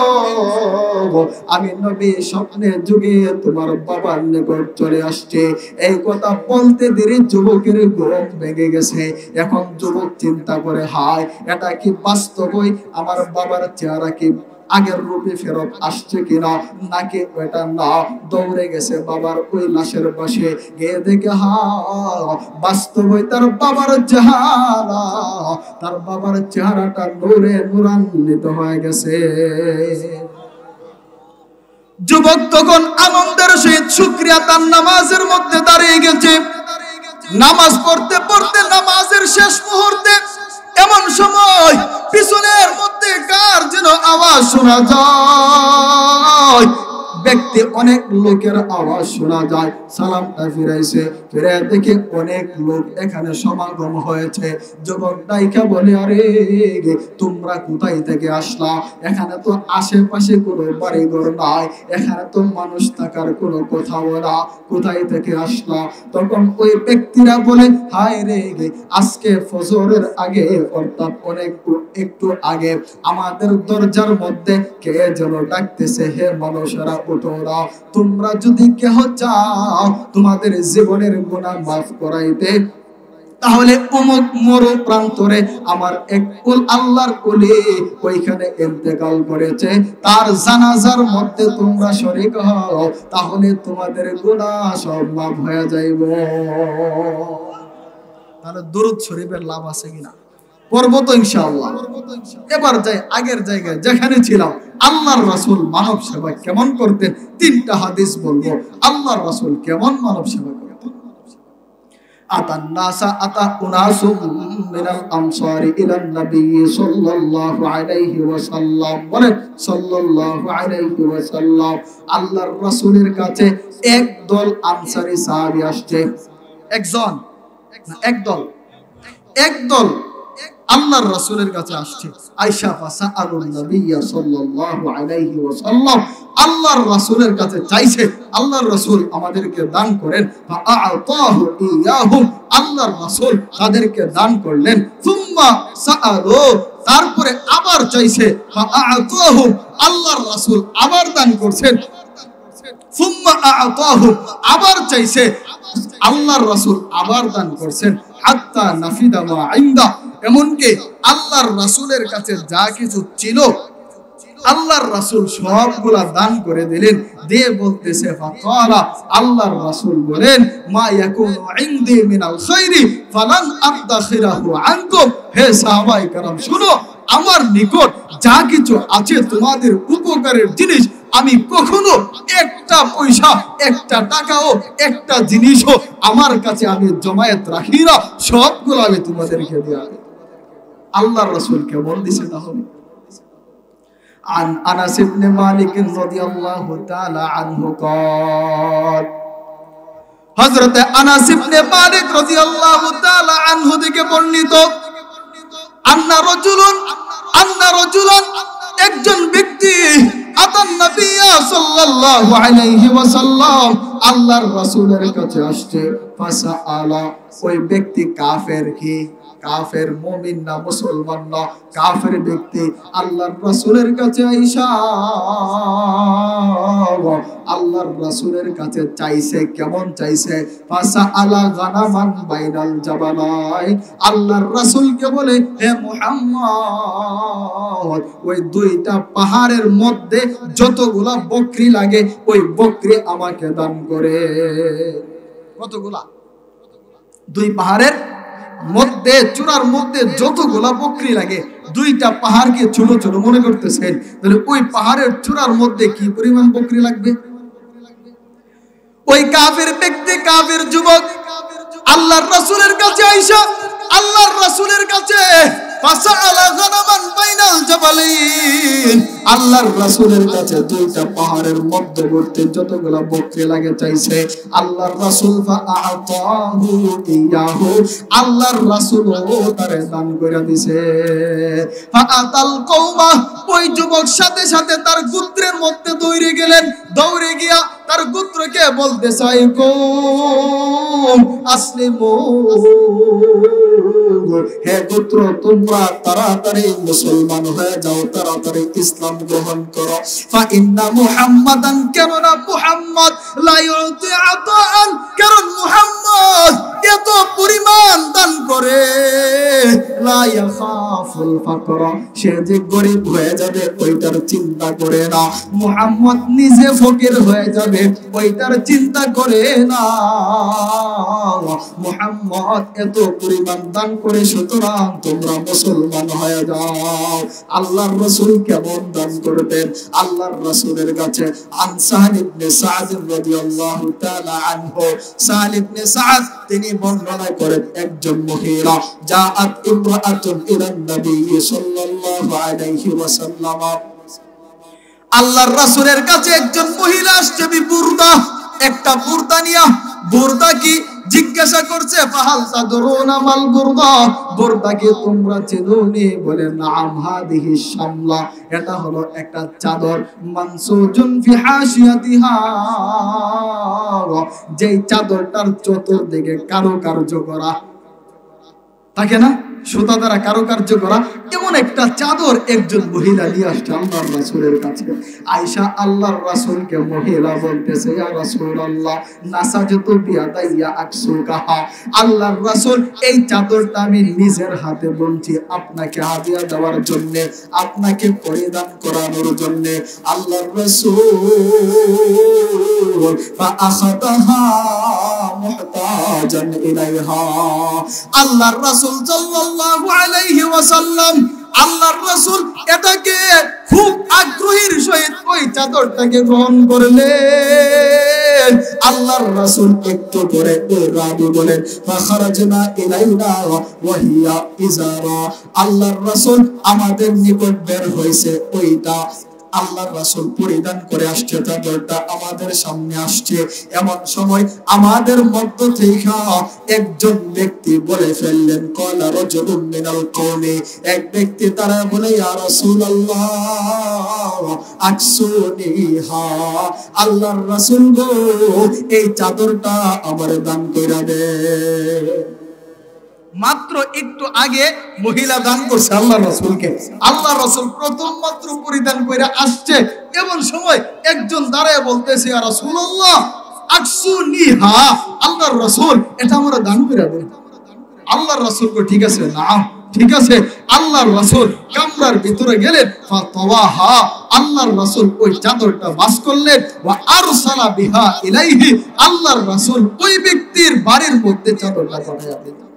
আমি নবী স্বপ্নে যুগে তোমার বাবার নিকট চলে আসছে। এই কথা বলতে দেরি যুবকের ঘুম ভেঙে গেছে। এখন যুবক চিন্তা করে হায় এটা কি বাস্তবই আমার বাবার চেহারা কি আগের রূপে ফেরত আসছে কিনা, নাকি ওটা না। দৌড়ে গেছে বাবার ওই লাশের পাশে, গিয়ে দেখে বাস্তবই তার বাবার চেহারা, তার বাবার চেহারাটা নূরে নূরান্বিত হয়ে গেছে। যুবক তখন আনন্দের সহিত শুকরিয়া তার নামাজের মধ্যে দাঁড়িয়ে গেছে। নামাজ পড়তে পড়তে নামাজের শেষ মুহূর্তে এমন সময় পিছনের মধ্যে কার যেন আওয়াজ শোনা যায়। ব্যক্তি অনেক লোকের আওয়াজ শোনা যায়। সালামটা ফিরাইছে, ফিরে দেখে অনেক লোক এখানে সমাগম হয়েছে। যুবক ডাইকা বলে আরে তোমরা কোথায় থেকে আসলা? এখানে তো আশেপাশে কোনো বাড়িঘর নাই, এখানে তো মানুষ থাকার কোনো কোথাও না, কোথায় থেকে আসলা? তখন ওই ব্যক্তিরা বলে হায় রে আজকে ফজরের আগে অর্থাৎ একটু আগে আমাদের দরজার মধ্যে কে যেন ডাকতেছে, হে মানুষেরা উঠো না, তোমরা যদি কেহ চাও তোমাদের জীবনের গুনাহ মাফ করাইতে তাহলে অমুক মরু প্রান্তরে আমার এক কুল আল্লাহর কুলি ওইখানে ইন্তেকাল করেছে, তার জানাজার মধ্যে তোমরা শরীক হও, তাহলে তোমাদের গুনাহ সব মাফ হয়ে যাইবে। তাহলে দরুদ শরীফের লাভ আছে কিনা? পড়ব তো ইনশাআল্লাহ। এবার যাই আগের জায়গায় যেখানে ছিলাম। আল্লাহর রাসূল মানব সেবা কেমন করতেন? 3টা হাদিস বলবো। আল্লাহর রাসূল কেমন মানব সেবা করতেন? আতান নাসা আতা উনাসুম মিনাল আনসারি ইলান নবী সাল্লাল্লাহু আলাইহি ওয়াসাল্লাম, বলেন সাল্লাল্লাহু আলাইহি ওয়াসাল্লাম। আল্লাহর রাসূলের কাছে একদল আনসারী সাহাবী আসছে। একজন না, একদল আল্লাহর রাসূলের কাছে আসছে। আয়েশা ফাসাআলুন নবী সাল্লাল্লাহু আলাইহি ওয়াসাল্লাম, আল্লাহর রাসূলের কাছে চাইছে আল্লাহর রাসূল আমাদেরকে দান করেন। ফাআতাহু ইয়াহুম, আল্লাহর রাসূল তাদেরকে দান করলেন। সুম্মা সাআলু, তারপরে আবার চাইছে। ফাআতাহু, আল্লাহর রাসূল আবার দান করছেন। সুম্মা আতাহু, আবার চাইছে, আল্লাহর রাসূল আবার দান করছেন। হাত্তা নাফিদা মা ইনদা, এমনকি আল্লাহর রাসূলের কাছে যা কিছু ছিল আল্লাহর রাসূল সবগুলা দান করে দিলেন। দিয়ে বলতেছে ফাকালা, আল্লাহর রাসূল বলেন মা ইয়াকুনু ইনদি মিনাল খাইরি ফালান আবদাখিরাহু আনকুম। হে সাহাবায়ে কেরাম, শুনো, আমার নিকট যা কিছু আছে তোমাদের উপকারের জিনিস, আমি কখনো একটা পয়সা, একটা টাকাও, একটা জিনিসও আমার কাছে আমি জমায়েত রাখি না, সবগুলো আমি তোমাদেরকে দিয়ে দিই। আল্লাহর রাসূল কেমন দিছে তাহলে? عن أنس بن مالك رضي الله تعالى عنه قال, হযরত আনাস ইবনে মালিক রাদিয়াল্লাহু তাআলা আনহু থেকে বর্ণিত, আন্না রাজুলান, একজন ব্যক্তি আতান নবী সাল্লাল্লাহু আলাইহি ওয়াসাল্লাম, আল্লাহর রাসূলের কাছে আসছে। ফাসাআলা, ওই ব্যক্তি কাফের, কি কাফের, মুমিন না, মুসলমান না, কাফের ব্যক্তি আল্লাহর রাসূলের কাছে আইসা আল্লাহর রাসূলের কাছে চাইছে। কেমন চাইছে? ফাসাআলা গানামান বাইনাল জাবালাইন, আল্লাহর রাসূলকে বলে, হে মুহাম্মদ, ওই দুইটা পাহাড়ের মধ্যে যতগুলা বকরি লাগে ওই বকরি আমাকে দান করে। কতগুলা? দুই পাহাড়ের মধ্যে, চূড়ার মধ্যে যতগুলা বকরি লাগে, দুইটা পাহাড়কে ছোট ছোট মনে করতেছেন, তাহলে ওই পাহাড়ের চূড়ার মধ্যে কি পরিমাণ বকরি লাগবে? ওই কাফের ব্যক্তি, কাফের যুবক আল্লাহর রাসূলের কাছে আইসা আল্লাহর রাসূলের কাছে ফাসাআলা গানামান বাইনাল জাবালাইন, আল্লাহর রাসূলের কাছে দুইটা পাহাড়ের মধ্যবর্তী যতগুলা বকরি লাগে চাইছে। আল্লাহর রাসূল ফাআতাহু ইয়াহু, আল্লাহর রাসূল তারে দান করে দিয়েছে। ফাআতাল কওমা, ওই যুবক সাথে সাথে তার গোত্রের মধ্যে দৌড়ে গেলেন। দৌড়ে গিয়া তার গোত্রকে বলতে চাই, কওম আসলিমু, হে গোত্র তোমরা তাড়াতাড়ি মুসলমান হয়ে যাও, তাড়াতাড়ি ইসলাম গ্রহণ করো। ফা ইন্না মুহাম্মাদান, কেননা মুহাম্মদ লা ইউতি আতাআন, কারণ মুহাম্মদ এত পরিমাণ দান করে, লা ইয়াখাফুল ফাকর, সে যে গরিব হয়ে যাবে ওইটার চিন্তা করে না, মুহাম্মদ নিজে ফকির হয়ে যাবে ওইটার চিন্তা করে না। মুহাম্মদ এত পরিমাণ দান করে, সুতরাং তোমরা মুসলমান হয়ে যাও। আল্লাহর রাসূল কেমন দান করতেন? আল্লাহর রাসূলের কাছে আন সাহল ইবনে সাদ রাদিয়াল্লাহু তাআলা আনহু, সাহল ইবনে সাদ তিনি বর্ণনা করেন, একজন মহিলা জাআত ইমরাআতুন ইলান নবী সাল্লাল্লাহু আলাইহি ওয়াসাল্লাম, আল্লাহর রাসূলের কাছে একজন মহিলা আসছে, বুরদা, একটা বুরদা নিয়া। বুরদা কি জিজ্ঞাসা করছে, ফাহাল তাদরুনা মাল বুরদা, বুরদা কি তোমরা চেনোনি? বলে নাম, হাদিহি শামলা, এটা হলো একটা চাদর, মানসুজুন ফি হাশিয়াতিহা, যেই চাদরটার চতুর্দিকে কারুকার্য করা থাকে না, সুতা দ্বারা কারুকার্য করা, এমন একটা চাদর একজন মহিলা নিয়ে আসছে আল্লাহর রাসূলের কাছে। আয়েশা আল্লাহর রাসূলকে মহিলা বলতেছে, ইয়া রাসূলুল্লাহ নাসাজতু বিয়াদাইয়া আকসুকাহা, আল্লাহর রাসূল এই চাদরটা আমি নিজের হাতে বুনছি আপনাকে হাদিয়া দেওয়ার জন্য, আপনাকে পরিধান করানোর জন্য। আল্লাহর রাসূল ফাআখাযাহা মুহতাজান ইলাইহা, আল্লাহর রাসূল সাল্লাল্লাহু আলাইহি ওয়াসাল্লাম, আল্লাহর রাসূল এটাকে খুব আগ্রহের সহিত ওই চাদরটাকে গ্রহণ করলেন। আল্লাহর রাসূল একটু পরে ওই রাবি বলেন ফাখারাজনা ইলাইনা ওয়া হিয়া ইজারা, আল্লাহর রাসূল আমাদের নিকট বের হইছে ওইটা আল্লাহর রাসূল পরিধান করে আসছে, চাদরটা আমাদের সামনে আসছে। এমন সময় আমাদের মধ্য থেকে একজন ব্যক্তি বলে ফেললেন ক্বালা রাজুলুম মিনাল কওমি, এক ব্যক্তি তারা বলে ইয়া রাসূলুল্লাহ আকসুনিহা, আল্লাহর রাসূল গো এই চাদরটা আমার দান কইরা দে। মাত্র একটু আগে মহিলা দান করছে আল্লাহর রাসূলকে, আল্লাহর রাসূল প্রথম মাত্র পরিধান করে আসছে, এমন সময় একজন দাঁড়ায় বলতেছে ইয়া রাসূলুল্লাহ আকসুনিহা, আল্লাহর রাসূল এটা আমরা দান করে দেন। আল্লাহর রাসূল কো ঠিক আছে, না ঠিক আছে। আল্লাহর রাসূল কামরার ভিতরে গেলেন, ফাতাওয়াহা, আল্লাহর রাসূল ওই চাদরটা ভাঁজ করলেন, ওয়া আরসালা বিহা ইলাইহি, আল্লাহর রাসূল ওই ব্যক্তির বাড়ির মধ্যে চাদরটা পাঠায়া দিলেন।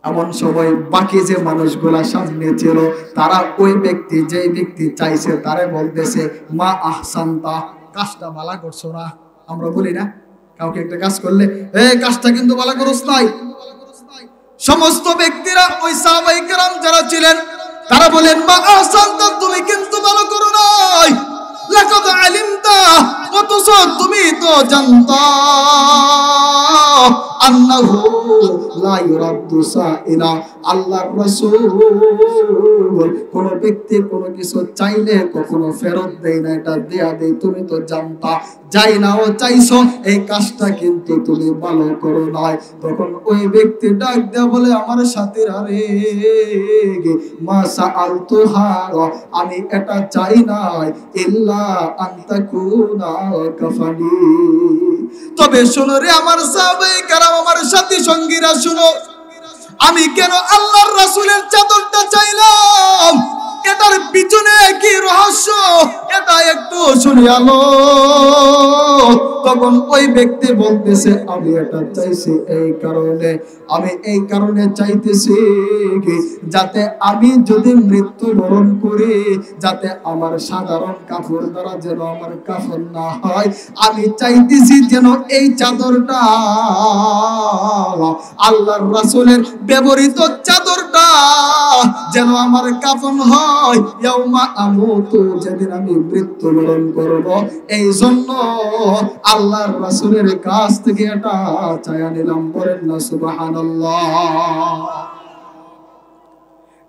এমন সময় বাকি যে মানুষগুলা সামনে ছিল তারা ওই ব্যক্তি যেই ব্যক্তি চাইছে তারে বলতেছে মা আহসানতা, কাজটা ভালো করছো না। আমরা বলি না কাউকে একটা কাজ করলে এই কাজটা কিন্তু ভালো করছ নাই। সমস্ত ব্যক্তিরা ওই সাহাবায়ে কেরাম যারা ছিলেন তারা বলেন মা আহসানতা, তুমি কিন্তু ভালো করো নাই। লাকাদ আলিমতা, অথচ তুমি তো জানতা আন্নাহু লা ইউরাদ্দু সাইলা, আল্লাহর রাসূল কোন ব্যক্তি কোন কিছু চাইলে কখনো ফেরত দেয় না, এটা দেয়া দেয়। তুমি তো জানতা, যাই না ও চাইছো, এই কাজটা কিন্তু তুমি ভালো করো নাই। তখন ওই ব্যক্তি ডাক দেয়া বলে আমার সাথীরা রে, মা সাআলতুহা, আমি এটা চাই নাই ইল্লা আনতাকুনা কাফানি, তবে শোনো রে আমার সাহাবায়ে কেরাম, আমার সাথী সঙ্গীরা শুনো, আমি কেন আল্লাহর রাসূলের চাদরটা চাইলাম, এটার পিছনে কি রহস্য এটা একটু শুনিয়ালো। তখন ওই ব্যক্তি বলতেছে আমি এটা চাইছি এই কারণে, আমি এই কারণে চাইতেছি যাতে আমি যদি মৃত্যুবরণ করি যাতে আমার সাধারণ কাপড় দ্বারা যেন আমার কাফন না হয়, আমি চাইতেছি যেন এই চাদরটা আল্লাহর রাসূলের ব্যবহৃত চাদরটা যেন আমার কাফন হয় ইয়াউমা আমুতু, যেদিন আমি মৃত্যুবরণ করব। এই জন্য আল্লাহর রাসূলের কাছ থেকে এটা চায়া নিলাম। বলেন না সুবহানাল্লাহ।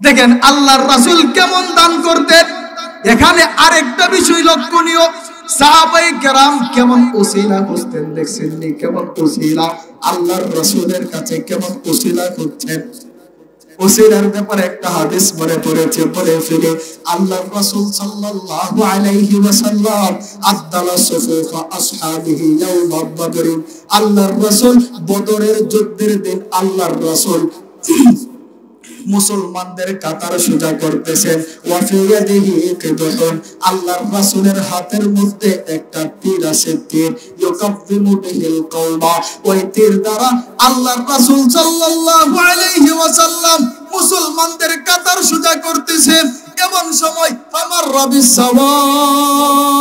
দেখেন আল্লাহর রাসূল কেমন দান করতেন। এখানে আরেকটা বিষয় লক্ষণীয়, সাহাবায়ে কেরাম কেমন ওসিলা খুঁজতেন, দেখছেন নি কেমন ওসিলা আল্লাহর রাসূলের কাছে কেমন ওসিলা খুঁজছেন। ওসিলার ব্যাপারে একটা হাদিস মনে পড়েছে, বলে ফেলে আল্লাহর রাসূল সাল্লাল্লাহু আলাইহি ওয়াসাল্লাম আদদালা সুফুফা আসহাবিহি ইয়াউমা বদর, আল্লাহর রাসূল বদরের যুদ্ধের দিন আল্লাহর রাসূল মুসলমানদের কাতার সোজা করতেছেন। ওয়া ফি ইয়াদিহি কিবতুন, আল্লাহর রাসূলের হাতের মধ্যে একটা তীর আছে, তীর ইউকাফিমু বিহিল কওমা, ওই তীর দ্বারা আল্লাহর রাসূল সাল্লাল্লাহু আলাইহি ওয়াসাল্লাম মুসলমানদের কাতার সোজা করতেছেন। এমন সময় আমার রাবিস সাওয়াদ,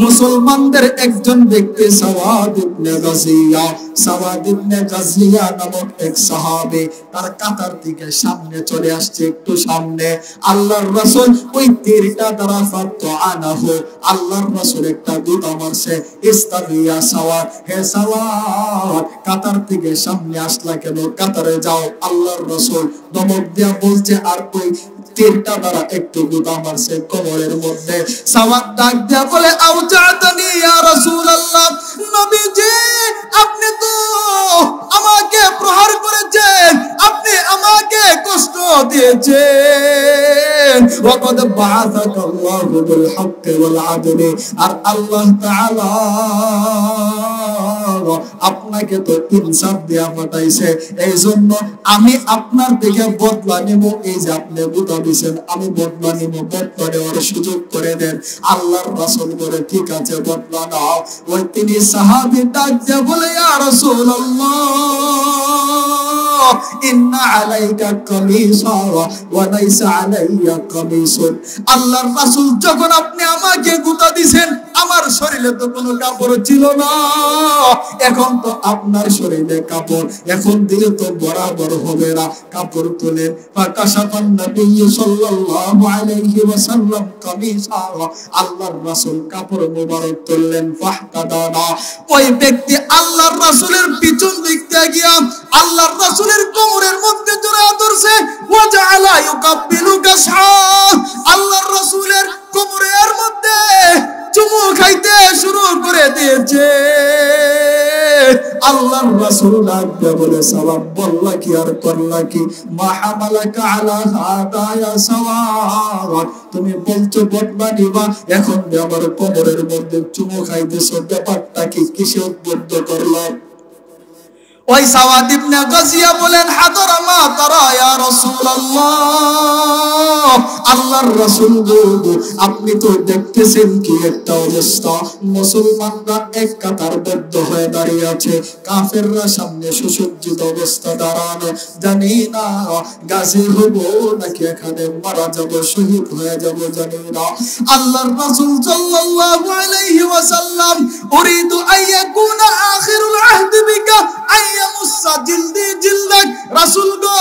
মুসলমানদের একজন ব্যক্তি সাওয়াদ ইবনে গাজিয়া, সাওয়াদ ইবনে গাজিয়া নামক এক সাহাবী তার কাতার থেকে সামনে চলে আসছে, একটু সামনে। আল্লাহর রাসূল ওই তীরটা দ্বারা ফাতআনাহু, আল্লাহর রাসূল একটা গুতা মারছে, ইস্তাবিয়া সাওয়াদ, হে সাওয়াদ কাতার থেকে সামনে আসলা কেন, কাতারে যাও। আল্লাহর রাসূল ধমক দিয়া বলছে, আর ওই তীরটা দ্বারা একটু গুতা মারছে কোমরের মধ্যে। সাওয়াদ ডাক দিয়া বলে আউজাতানি ইয়া রাসূলুল্লাহ, নবীজি আপনি তো আমাকে প্রহার করেছেন, আপনি আমাকে কষ্ট দিয়েছেন। ওয়াকাদ বাআসাকাল্লাহু বিল হক্কি ওয়াল আদলি, আর আল্লাহ তাআলা আপনাকে তো ইনসাফ দিয়া পাঠাইছে, এই জন্য আমি আপনার থেকে বদলা নেব। এই যে আপনি বুঝা দিয়েছেন আমি বদলা নিব, বদলা নেওয়ার সুযোগ করে দেন। আল্লাহর রাসূল বলে ঠিক আছে বদলা নাও। ওই তিনি সাহাবী ডাক দিয়ে বলে ইয়া রাসূলুল্লাহ ইন্না আলাইকা কামিসা ওয়া লাইসা আলাইয়া কামিসুন, আল্লাহর রাসূল যখন আপনি আমাকে গুতা দিবেন আমার শরীরে তো কোনো কাপড় ছিল না, এখন তো আপনার শরীরে কাপড়, এখন দিলে তো বরাবর হবে না। কাপড় তুলেন। ফাকাশাফান নবী সাল্লাল্লাহু আলাইহি ওয়াসাল্লাম কামিসা, আল্লাহর রাসূল কাপড় মোবারক তুললেন। ফাহতাদানা, ওই ব্যক্তি আল্লাহর রাসূলের পিছন দিক থেকে গিয়া আল্লাহর রাসূলের কোমরের মধ্যে জড়ায় ধরছে। ওয়া জাআলা ইউকাব্বিলু কাশা, আল্লাহর রাসূলের কোমরের মধ্যে চুমু খাইতে শুরু করে দিয়েছে। আল্লাহর রাসূল ডাকতে বলে, সওয়াব বললা কি আর করলা কি? মা হামালাকা আলা হাদা ইয়া সওয়াব, তুমি বলছো বদলা নিবা, এখন আমার কোমরের মধ্যে চুমু খাইতেছো, ব্যাপারটা কি? কিসে উদ্বুদ্ধ করলো? ওই সাওয়াদ ইবনে গাজিয়া বলেন, হাদরা মা তারা ইয়া রাসূলুল্লাহ, আল্লাহর রাসূল গো, আপনি তো দেখতেছেন কি একটা অবস্থা, মুসলমানরা এক কাতারবদ্ধ হয়ে দাঁড়িয়ে আছে, কাফেররা সামনে সুসজ্জিত অবস্থা দাঁড়ানো, জানি না গাজী হব নাকি এখানে মারা যাব, শহীদ হয়ে যাব, জানি না। আল্লাহর রাসূল সাল্লাল্লাহু আলাইহি ওয়াসাল্লাম, উরিদু আইয়াকুনা আখিরুল আহদি বিকা আইয়ামুসা জিলদি জিলদাক, রাসূল গো,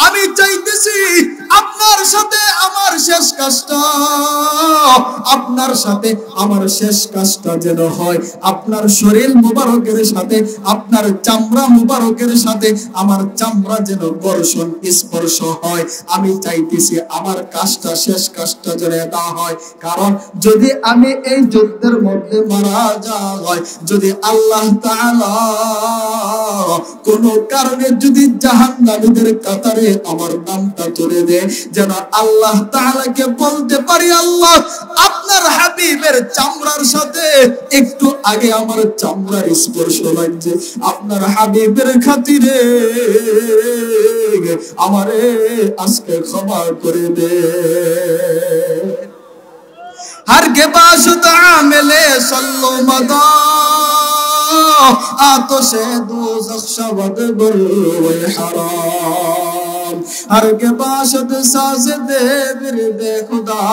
আমি চাইতেছি আপনার সাথে আমার শেষ কাজটা, আপনার সাথে আমার শেষ কাজটা যেন হয় আপনার শরীর মুবারকের সাথে, আপনার চামড়া মুবারকের সাথে আমার চামড়া যেন ঘর্ষণ স্পর্শ হয়। আমি চাইতেছি আমার কাজটা, শেষ কাজটা যেন এটা হয়। কারণ যদি আমি এই যুদ্ধের মধ্যে মারা যাই, যদি আল্লাহ তাআলা কোন কারণে যদি জাহান্নামীদের কাতারে আমার নামটা তুলে দেয়, যেন আল্লাহ তাআলাকে বলতে পারি, আল্লাহ আপনার হাবিবের চামড়ার সাথে একটু আগে আমার চামড়ার স্পর্শ লাগছে, আপনার হাবিবের খাতিরে আমারে আজকে ক্ষমা করে দে। हर के बाशुद आमिले सल्लो मदा आतोशे दोज़ख शवद बुल व हराम, हर के बाशुद साजिदे बिरदे खुदा,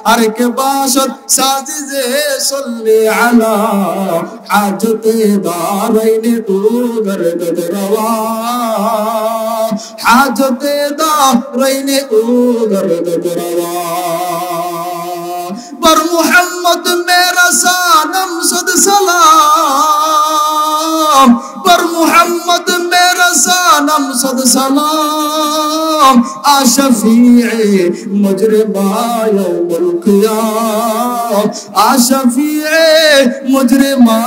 हर के बाशुद साजिदे सल्ली अला हाजते दारैन तू गरगद रवा, हाजते दारैन तू गरगद रवा। पर मुहम्मद मेरा सानम सद सलाम, पर मुहम्मद मेरा सानम सद सलाम, आशफीए मुजरिमा यौमुल क़ियाम, आशफीए मुजरिमा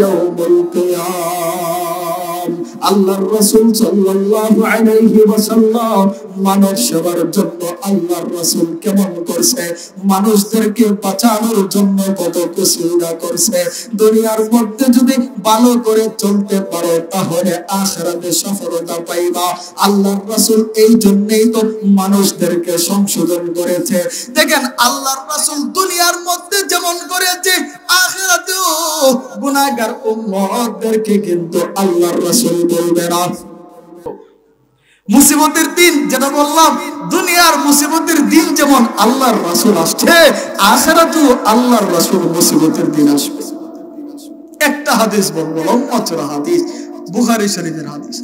यौमुल क़ियाम। আল্লাহর রাসূল সাল্লাল্লাহু আলাইহি ওয়াসাল্লাম মানব সেবার জন্য আল্লাহর রাসূল কেমন করছে, মানুষদেরকে বাঁচানোর জন্য কত কিছু না করছে। দুনিয়ার মধ্যে যদি ভালো করে চলতে পারো তাহলে আখিরাতে সফলতা পাইবা। আল্লাহর রাসূল এই জন্যই তো মানুষদেরকে সংশোধন করেছে। দেখেন আল্লাহর রাসূল দুনিয়ার মধ্যে যেমন করেছে, আখিরাতেও গুনাহগার উম্মতদেরকে কিন্তু আল্লাহর রাসূল বলবে না। মুসিবতের দিন যেটা বললাম, দুনিয়ার মুসিবতের দিন যেমন আল্লাহর রাসূল আসছে, আখিরাতেও আল্লাহর রাসূল মুসিবতের দিন আসবে। একটা হাদিস বলবো, লম্বা চড়া হাদিস, বুখারী শরীফের হাদিস।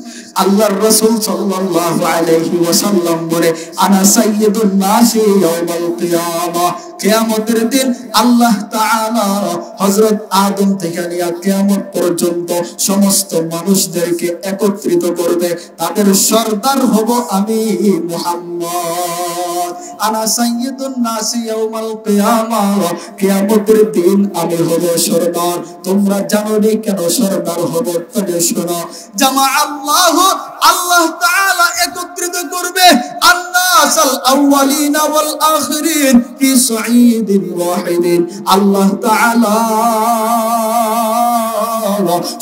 আল্লাহর রাসূল সাল্লাল্লাহু আলাইহি ওয়াসাল্লাম বলে, আনা সাইয়্যিদুন নাসি ইয়াউমাল কিয়ামা, কিয়ামতের দিন আল্লাহ তাআলা হযরত আদম থেকে নিয়ে কিয়ামত পর্যন্ত সমস্ত মানুষদেরকে একত্রিত করবে, তাদের সরদার হব আমি মুহাম্মদ। আনা সাইয়্যিদুন নাসি ইয়াউমাল কিয়ামা, কিয়ামতের দিন আমি হব সরদার। তোমরা জানো নি কেন সরদার হব? তবে শোনো, জামা আল্লাহু, আল্লাহ তাআলা একত্রিত করবে আন-নাসাল আউয়ালিনা ওয়াল আখিরিন ফি সাঈদিন ওয়াহিদিন। আল্লাহ তাআলা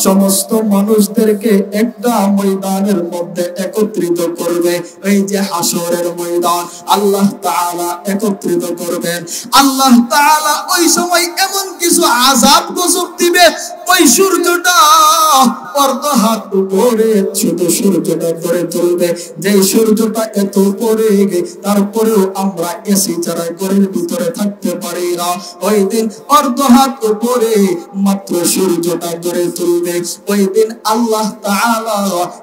সমস্ত মানুষদেরকে একটা ময়দানের মধ্যে একত্রিত করবে, এই যে হাসরের ময়দান, আল্লাহ তাআলা একত্রিত করবেন। আল্লাহ তাআলা ওই সময় এমন কিছু আযাব গজব দিবে, ওই সূর্যটা অর্ধ হাত উপরে ছোট সূর্যটা ধরে চলবে, যে সূর্যটা এত উপরে তারপরেও আমরা এসি ছাড়া ঘরের ভিতরে থাকতে পারি না। ওই দিন অর্ধ হাত উপরে মাত্র সূর্যটা ধরে চলবে। ওই দিন আল্লাহ তাআলা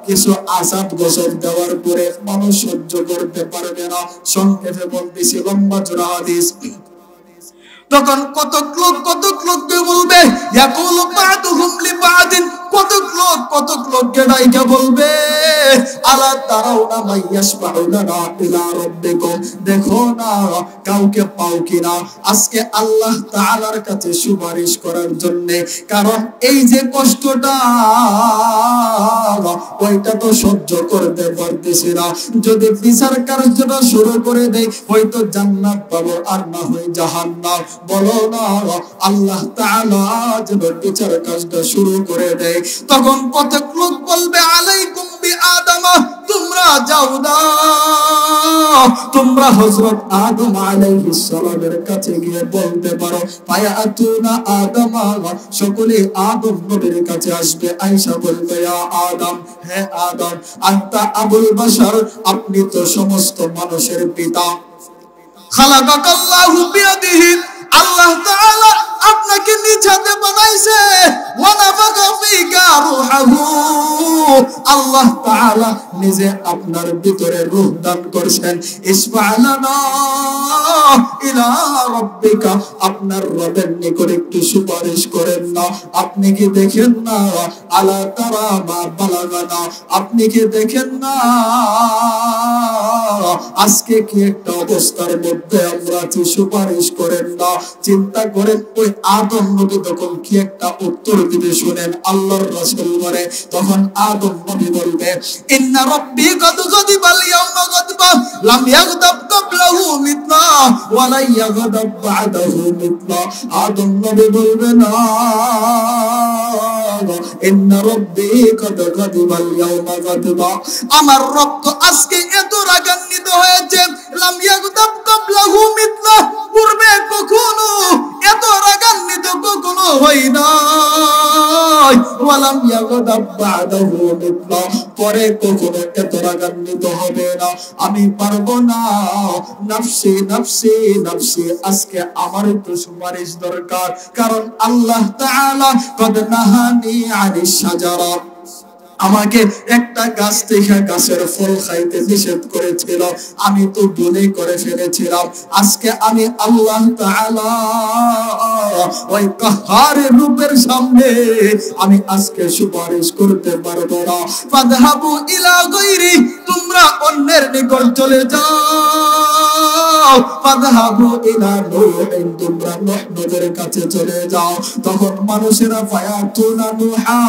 কিছু আযাব গজব দেওয়ার পরে মানুষ সহ্য করতে পারবে না। সংক্ষেপে বলতেছি, লম্বা চড়া হাদিস। তখন কতক লোককে বলবে, ইয়াকুলু বা'দুহুম লিবা'দিন, কতক লোককে ডাইকা বলবে, আলা তারাউনা মাইয়াশফাউনা ইলা রাব্বিকুম, দেখো না কাউকে পাও কিনা আজকে আল্লাহ তাআলার কাছে সুপারিশ করার জন্য। কারণ এই যে কষ্টটা, ওইটা তো সহ্য করতে পারতেছি না। যদি বিচার কার্যটা শুরু করে দেই, হয়তো জান্নাত পাবো আর না হয় জাহান্নাম। বলো না আল্লাহ তাআলা যেন বিচার কাজটা শুরু করে দেয়। তখন কতক লোক বলবে, আলাইকুম বিআদামা, তোমরা যাও না, তোমরা হযরত আদম আলাইহিস সালামের কাছে গিয়ে বলতে পারো, ফায়াতুনা আদামা, সকলে আদম নবীর কাছে আসবে। আয়েশা বলবে, ইয়া আদম, হে আদম, আনতা আবুল বাশার, আপনি তো সমস্ত মানুষের পিতা। খালাকাকাল্লাহু বিয়াদিহি, আল্লাহ তাআলা আপনাকে নিজ হাতে বানাইছে। ওয়া নাফাকা ফিকা রূহাহু, আল্লাহ তাআলা নিজে আপনার ভিতরে রূহ দান করেছেন। ইসফা'লানা ইলা রাব্বিকা, আপনার রবের নিকট একটু সুপারিশ করেন না। আপনি কি দেখেন না, আলা তারা মা বালাগানা, আপনি কি দেখেন না আজকে কি একটা অবস্থার মধ্যে আমরা আছি, সুপারিশ করেন না। চিন্তা করেন ওই আদম নবী তখন কি একটা উত্তর দিবে শুনেন। আল্লাহর রাসূল বলে, তখন আদম নবী বলবে, ইন্না রাব্বী কাদ গাদিবাল ইয়াওমা গাদবা লাম ইয়াগদাব ক্বাবলাহু মিথলা ওয়া লা ইয়াগদাব বা'দাহু মিথলা। আদম নবী বলবে না, ইন্না রাব্বী কাদ গাদিবাল ইয়াওমা গাদবা, আমার রব তো আজকে এত রাগান্বিত হয়েছে, লাম ইয়াগদাব ক্বাবলাহু মিথলা, পূর্বে কখনো এত রাগান্বিত কখনো হয় নাই, ওয়ালাম ইয়াগদাব বা'দাহু মিথলা, পরে কখনো এত রাগান্বিত হবে না। আমি পারবো না, নফসি নফসি নফসি, আজকে আমার একটু সুপারিশ দরকার। কারণ আল্লাহ তাআলা কদ নাহানি আনিশ শাজারা, আমাকে একটা গাছ থেকে গাছের ফল খাইতে নিষেধ করেছিল, আমি তো ভুল করে ফেলেছিলাম। আজকে আমি আল্লাহ তাআলা ওই কাহারের রূপের সামনে আমি আজকে সুপারিশ করতে পারবো না। ফাযহাবু ইলা গায়রি, তোমরা অন্যের নিকট চলে যাও। ফাযহাবু ইলা নূহিন, তোমরা নূহ নবীর কাছে চলে যাও। তখন মানুষেরা ফায়াতুনা নূহা,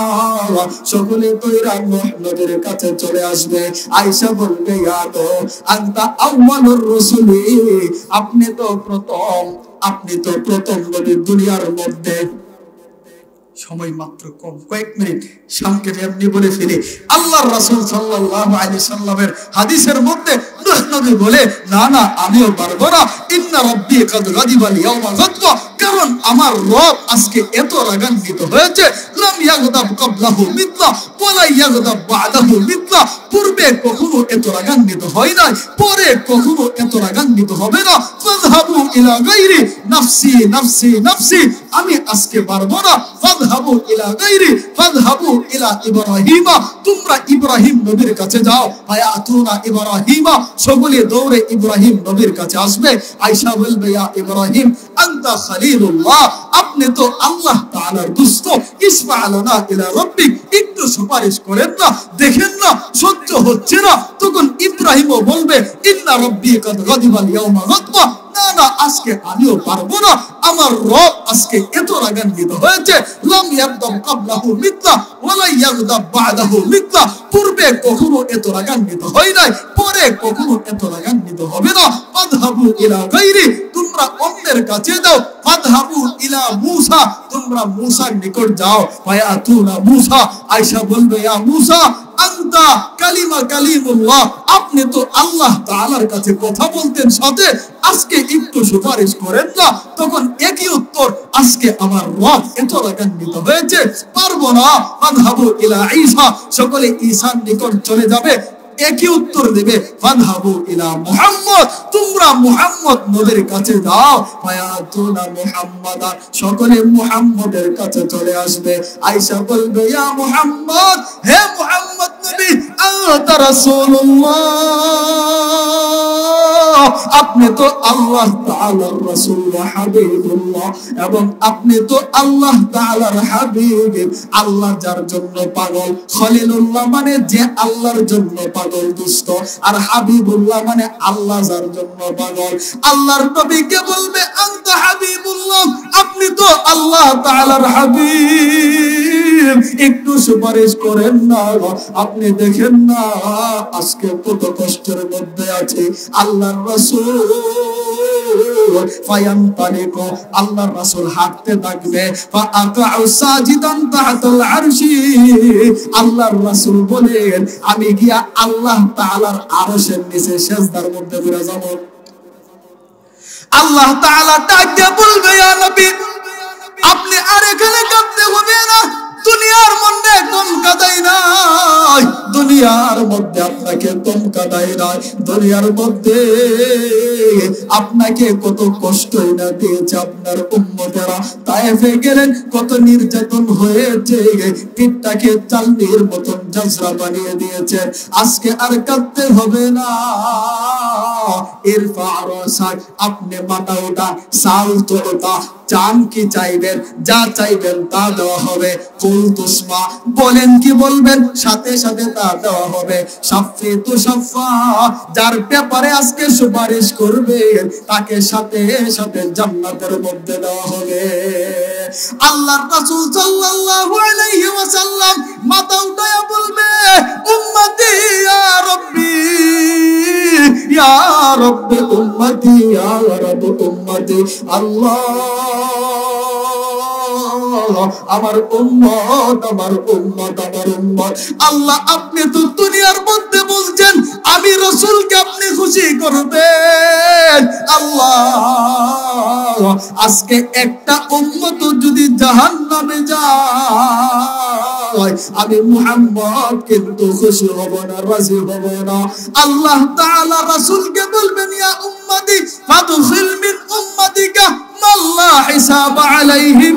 সকলে তৈরা নূহ নবীর কাছে চলে আসবে। আয়েশা বলবে, ইয়া নূহ আনতা আউয়ালুর রাসূলি, আপনি তো প্রথম নবী দুনিয়ার মধ্যে। সময় মাত্র কম, কয়েক মিনিট সংক্ষেপে এমনি বলে ফেলি। আল্লাহর রাসূল সাল্লাল্লাহু আলাইহি সাল্লামের হাদিসের মধ্যে নূহ নবী বলে, না না আমিও পারবো না। ইন্না রাব্বী কাদ গাদিবাল ইয়াওমা গাদবা, কারণ আমার রব আজকে এত রাগান্বিত হয়েছে, লাম ইয়াগদাব ক্বাবলাহু মিথলা ওয়া লা ইয়াগদাব বা'দাহু মিথলা, পূর্বে কখনো এত রাগান্বিত হয় নাই, পরে কখনো এত রাগান্বিত হবে না। ফাযহাবু ইলা গায়রি, নফসি নফসি নফসি, আমি আজকে পারবো না। ফাযহাবু ইলা গায়রি, ফাযহাবু ইলা ইব্রাহিমা, তোমরা ইব্রাহিম নবীর কাছে যাও। ফায়াতুনা ইব্রাহিমা, সকলে দৌড়ে ইব্রাহিম নবীর কাছে আসবে। আয়েশা বলবে, ইয়া ইব্রাহিম আনতা খলিলুল্লাহ, আপনি তো আল্লাহ তাআলার দোস্ত, ইসফা'লানা ইলা রাব্বিক, একটু সুপারিশ করেন না, দেখেন না সহ্য হচ্ছে না। তখন ইব্রাহিমও বলবে, ইন্না রাব্বী কাদ গাদিবাল ইয়াওমা গাদবা, না না আজকে আমিও পারবো না, আমার রব আজকে এত রাগান্বিত হয়েছে। লাম ইয়াগদাব ক্বাবলাহু মিথলা ওয়া লা ইয়াগদাব বা'দাহু মিথলা, পূর্বে কখনো এত রাগান্বিত হয় নাই, পরে কখনো এত রাগান্বিত হবে না। ফাযহাবু ইলা গায়রি, তোমরা অন্যের কাছে যাও, ফাদহাবু ইলা মূসা, তোমরা মূসার নিকট যাও। ফায়াতুনা মূসা, আয়েশা বলবে ইয়া মূসা আনতা কালিমুল্লাহ, আপনি তো আল্লাহ তাআলার কাছে কথা বলতেন সাথে, আজকে একটু সুপারিশ করেন না। তখন একই উত্তর, আজকে আমার রব এত রাগান্বিত হয়েছে, পারবো না। ফাদহাবু ইলা ঈসা, সকলে ঈসার নিকট চলে যাবে। একই উত্তর দেবে, ফাদহাবু ইলা মুহাম্মদ, তোমরা মুহাম্মদ নবীর কাছে যাও। ফায়াতুনা মুহাম্মাদা, সকলে মুহাম্মদের কাছে চলে আসবে। আয়েশা বলবে ইয়া মুহাম্মদ, হে মুহাম্মদ নবী, আনতা রাসূলুল্লাহ, আপনি তো আল্লাহ তাআলার রাসূল ওয়া হাবিবুল্লাহ, এবং আপনি তো আল্লাহ তাআলার হাবিব। আল্লাহ যার জন্য পাগল, খলিলুল্লাহ মানে যে আল্লাহর জন্য পাগল দুষ্ট, আর হাবিবুল্লাহ মানে আল্লাহ যার জন্য পাগল। আল্লাহর নবীকে বলবে আনতা হাবিবুল্লাহ, আপনি তো আল্লাহ তাআলার হাবিব, একটু সুপারিশ করেন না। আপনি দেখেন না আজকে কত কষ্টের মধ্যে আছে আল্লাহর রাসূল। ফায়ানতালিকু, আল্লাহর রাসূল হাঁটতে থাকবে। ফাআকাউ সাজিদান তাহতাল আরশি, আল্লাহর রাসূল বলেন আমি গিয়া আল্লাহ তাআলার আরশের নিচে সিজদার মধ্যে পড়ে যাব। আল্লাহ তাআলা ডাক দিয়ে বলবে ইয়া নবী, আপনি আর এখানে কাঁদতে হবে না, দুনিয়ার মধ্যে দমকা দেয় নাই, দুনিয়ার মধ্যে আপনাকে দমকা দেয় নাই, দুনিয়ার মধ্যে আপনাকে কত কষ্টই না দিয়েছে আপনার উম্মতেরা। তায়েফে গেলেন, কত নির্যাতন হয়েছে, পিঠটাকে চালনির মতন জজরা বানিয়ে দিয়েছেন। আজকে আর কাঁদতে হবে না। ইরফা রাসাক, আপনি মাথা ওঠা, সাল তো ওঠা, চান কি চাইবেন, যা চাইবেন তা দেওয়া হবে। কুল তুসমা, বলেন কি বলবেন, সাথে সাথে তা দেওয়া হবে। শাফি তু শাফা, যার ব্যাপারে আজকে সুপারিশ করবেন তাকে সাথে সাথে জান্নাতের মধ্যে দেওয়া হবে। আল্লাহর রাসূল সাল্লাল্লাহু আলাইহি ওয়াসাল্লাম মাথা উঠায়া বলবে উম্মতি ইয়া রাব্বি, ইয়া রাব্বি উম্মতি, ইয়া রাব্বি উম্মতি। আল্লাহ আমার উম্মত, আমার উম্মত, আমার উম্মত। আল্লাহ আপনি তো দুনিয়ার মধ্যে বলছেন আমি রাসূলকে আপনি খুশি করবেন। আল্লাহ আজকে একটা উম্মত যদি জাহান্নামে যায়, আমি মুহাম্মদ কিন্তু খুশি হব না, রাজি হব না। আল্লাহ তাআলা রাসূলকে বলবেন ইয়া উম্মতি ফাদখিল মিন উম্মতিকা মাল্লা হিসাব আলাইহিম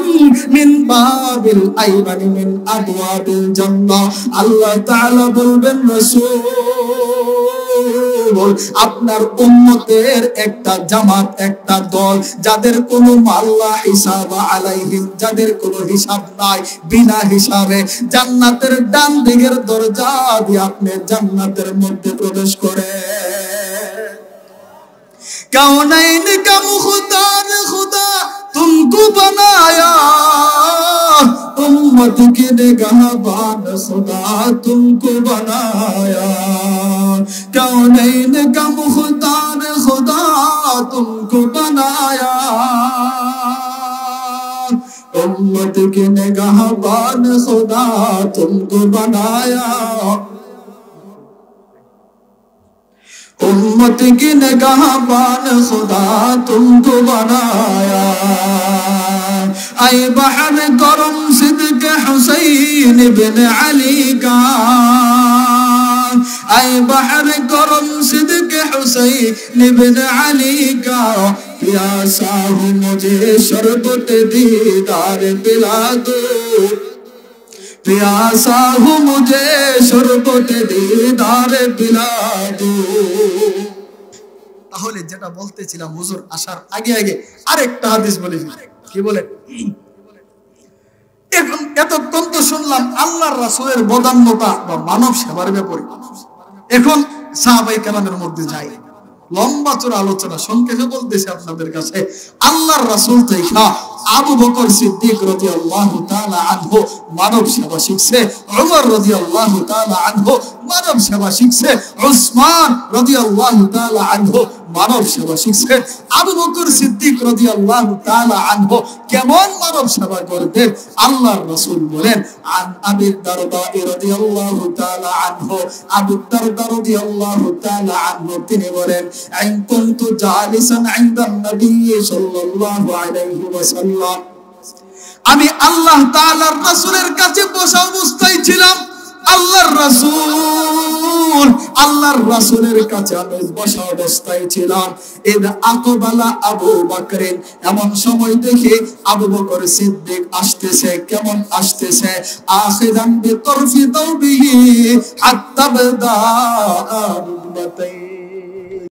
মিন বাবিল আইমানি মিন আবওয়াবিল জান্নাহ। আল্লাহ তাআলা বলবেন রাসূল, আপনার উম্মতের একটা জামাত, একটা দল, যাদের কোনো মাল্লা হিসাব আলাইহিম, যাদের কোনো হিসাব নাই, বিনা হিসাবে জান্নাতের ডান দিকের দরজা দিয়ে আপনি জান্নাতের মধ্যে প্রবেশ করে। कौनैन का मुख्तार खुदा तुमको बनाया, उम्मत की निगहबान खुदा तुमको बनाया। कौनैन का मुख्तार खुदा तुमको बनाया, उम्मत की निगहबान खुदा तुमको बनाया। उम्मत की निगहबान खुदा तुमको बनाया। ऐ बहर करम सिद्क हुसैन बिन अली का, ऐ बहर करम सिद्क हुसैन बिन अली का। प्यासा हूँ मुझे शरबत दीदार पिला दो, प्यासा हूँ मुझे शरबत दीदार पिला दो। তাহলে যেটা বলতেছিলাম হুজুর আসার আগে আগে আরেকটা হাদিস বলে ফেলি। কি বলে? এখন এতক্ষণ তো শুনলাম আল্লাহর রাসূলের বদান্যতা বা মানব সেবার ব্যাপারে। এখন সাহাবায়ে কেরামের মধ্যে যাই, লম্বা চড়া আলোচনা সংক্ষেপে বলতেছি আপনাদের কাছে। আল্লাহর রাসূল থেকে আবু বকর সিদ্দিক রাদিয়াল্লাহু তাআলা আনহু মানব সেবা শিখছে, ওমর রাদিয়াল্লাহু তাআলা আনহু মানব সেবা শিখছে, উসমান রাদিয়াল্লাহু তাআলা আনহু মানব সেবা শিখছেন। আবু বকর সিদ্দিক রাদিয়াল্লাহু তাআলা আনহু কেমন মানব সেবা করতেন আল্লাহর রাসূল বলেন, আন আবি দারদা রাদিয়াল্লাহু তাআলা আনহু, আবু দারদা রাদিয়াল্লাহু তাআলা আনহু তিনি বলেন, আইন কুনতু জালিসান ইনদান নবী সাল্লাল্লাহু আলাইহি ওয়াসাল্লাম, আমি আল্লাহ তাআলার রাসূলের কাছে বসা অবস্থায় ছিলাম। আল্লাহর রাসূলের কাছে আমি বসা অবস্থায় ছিলাম। ইদ আকবালা আবু বকর, এমন সময় দেখে আবু বকর সিদ্দিক আসতেছে। কেমন আসতেছে? আখিরান বিতরফি তাওবিহি হাত্তা বাদা রুকবাতাইহি,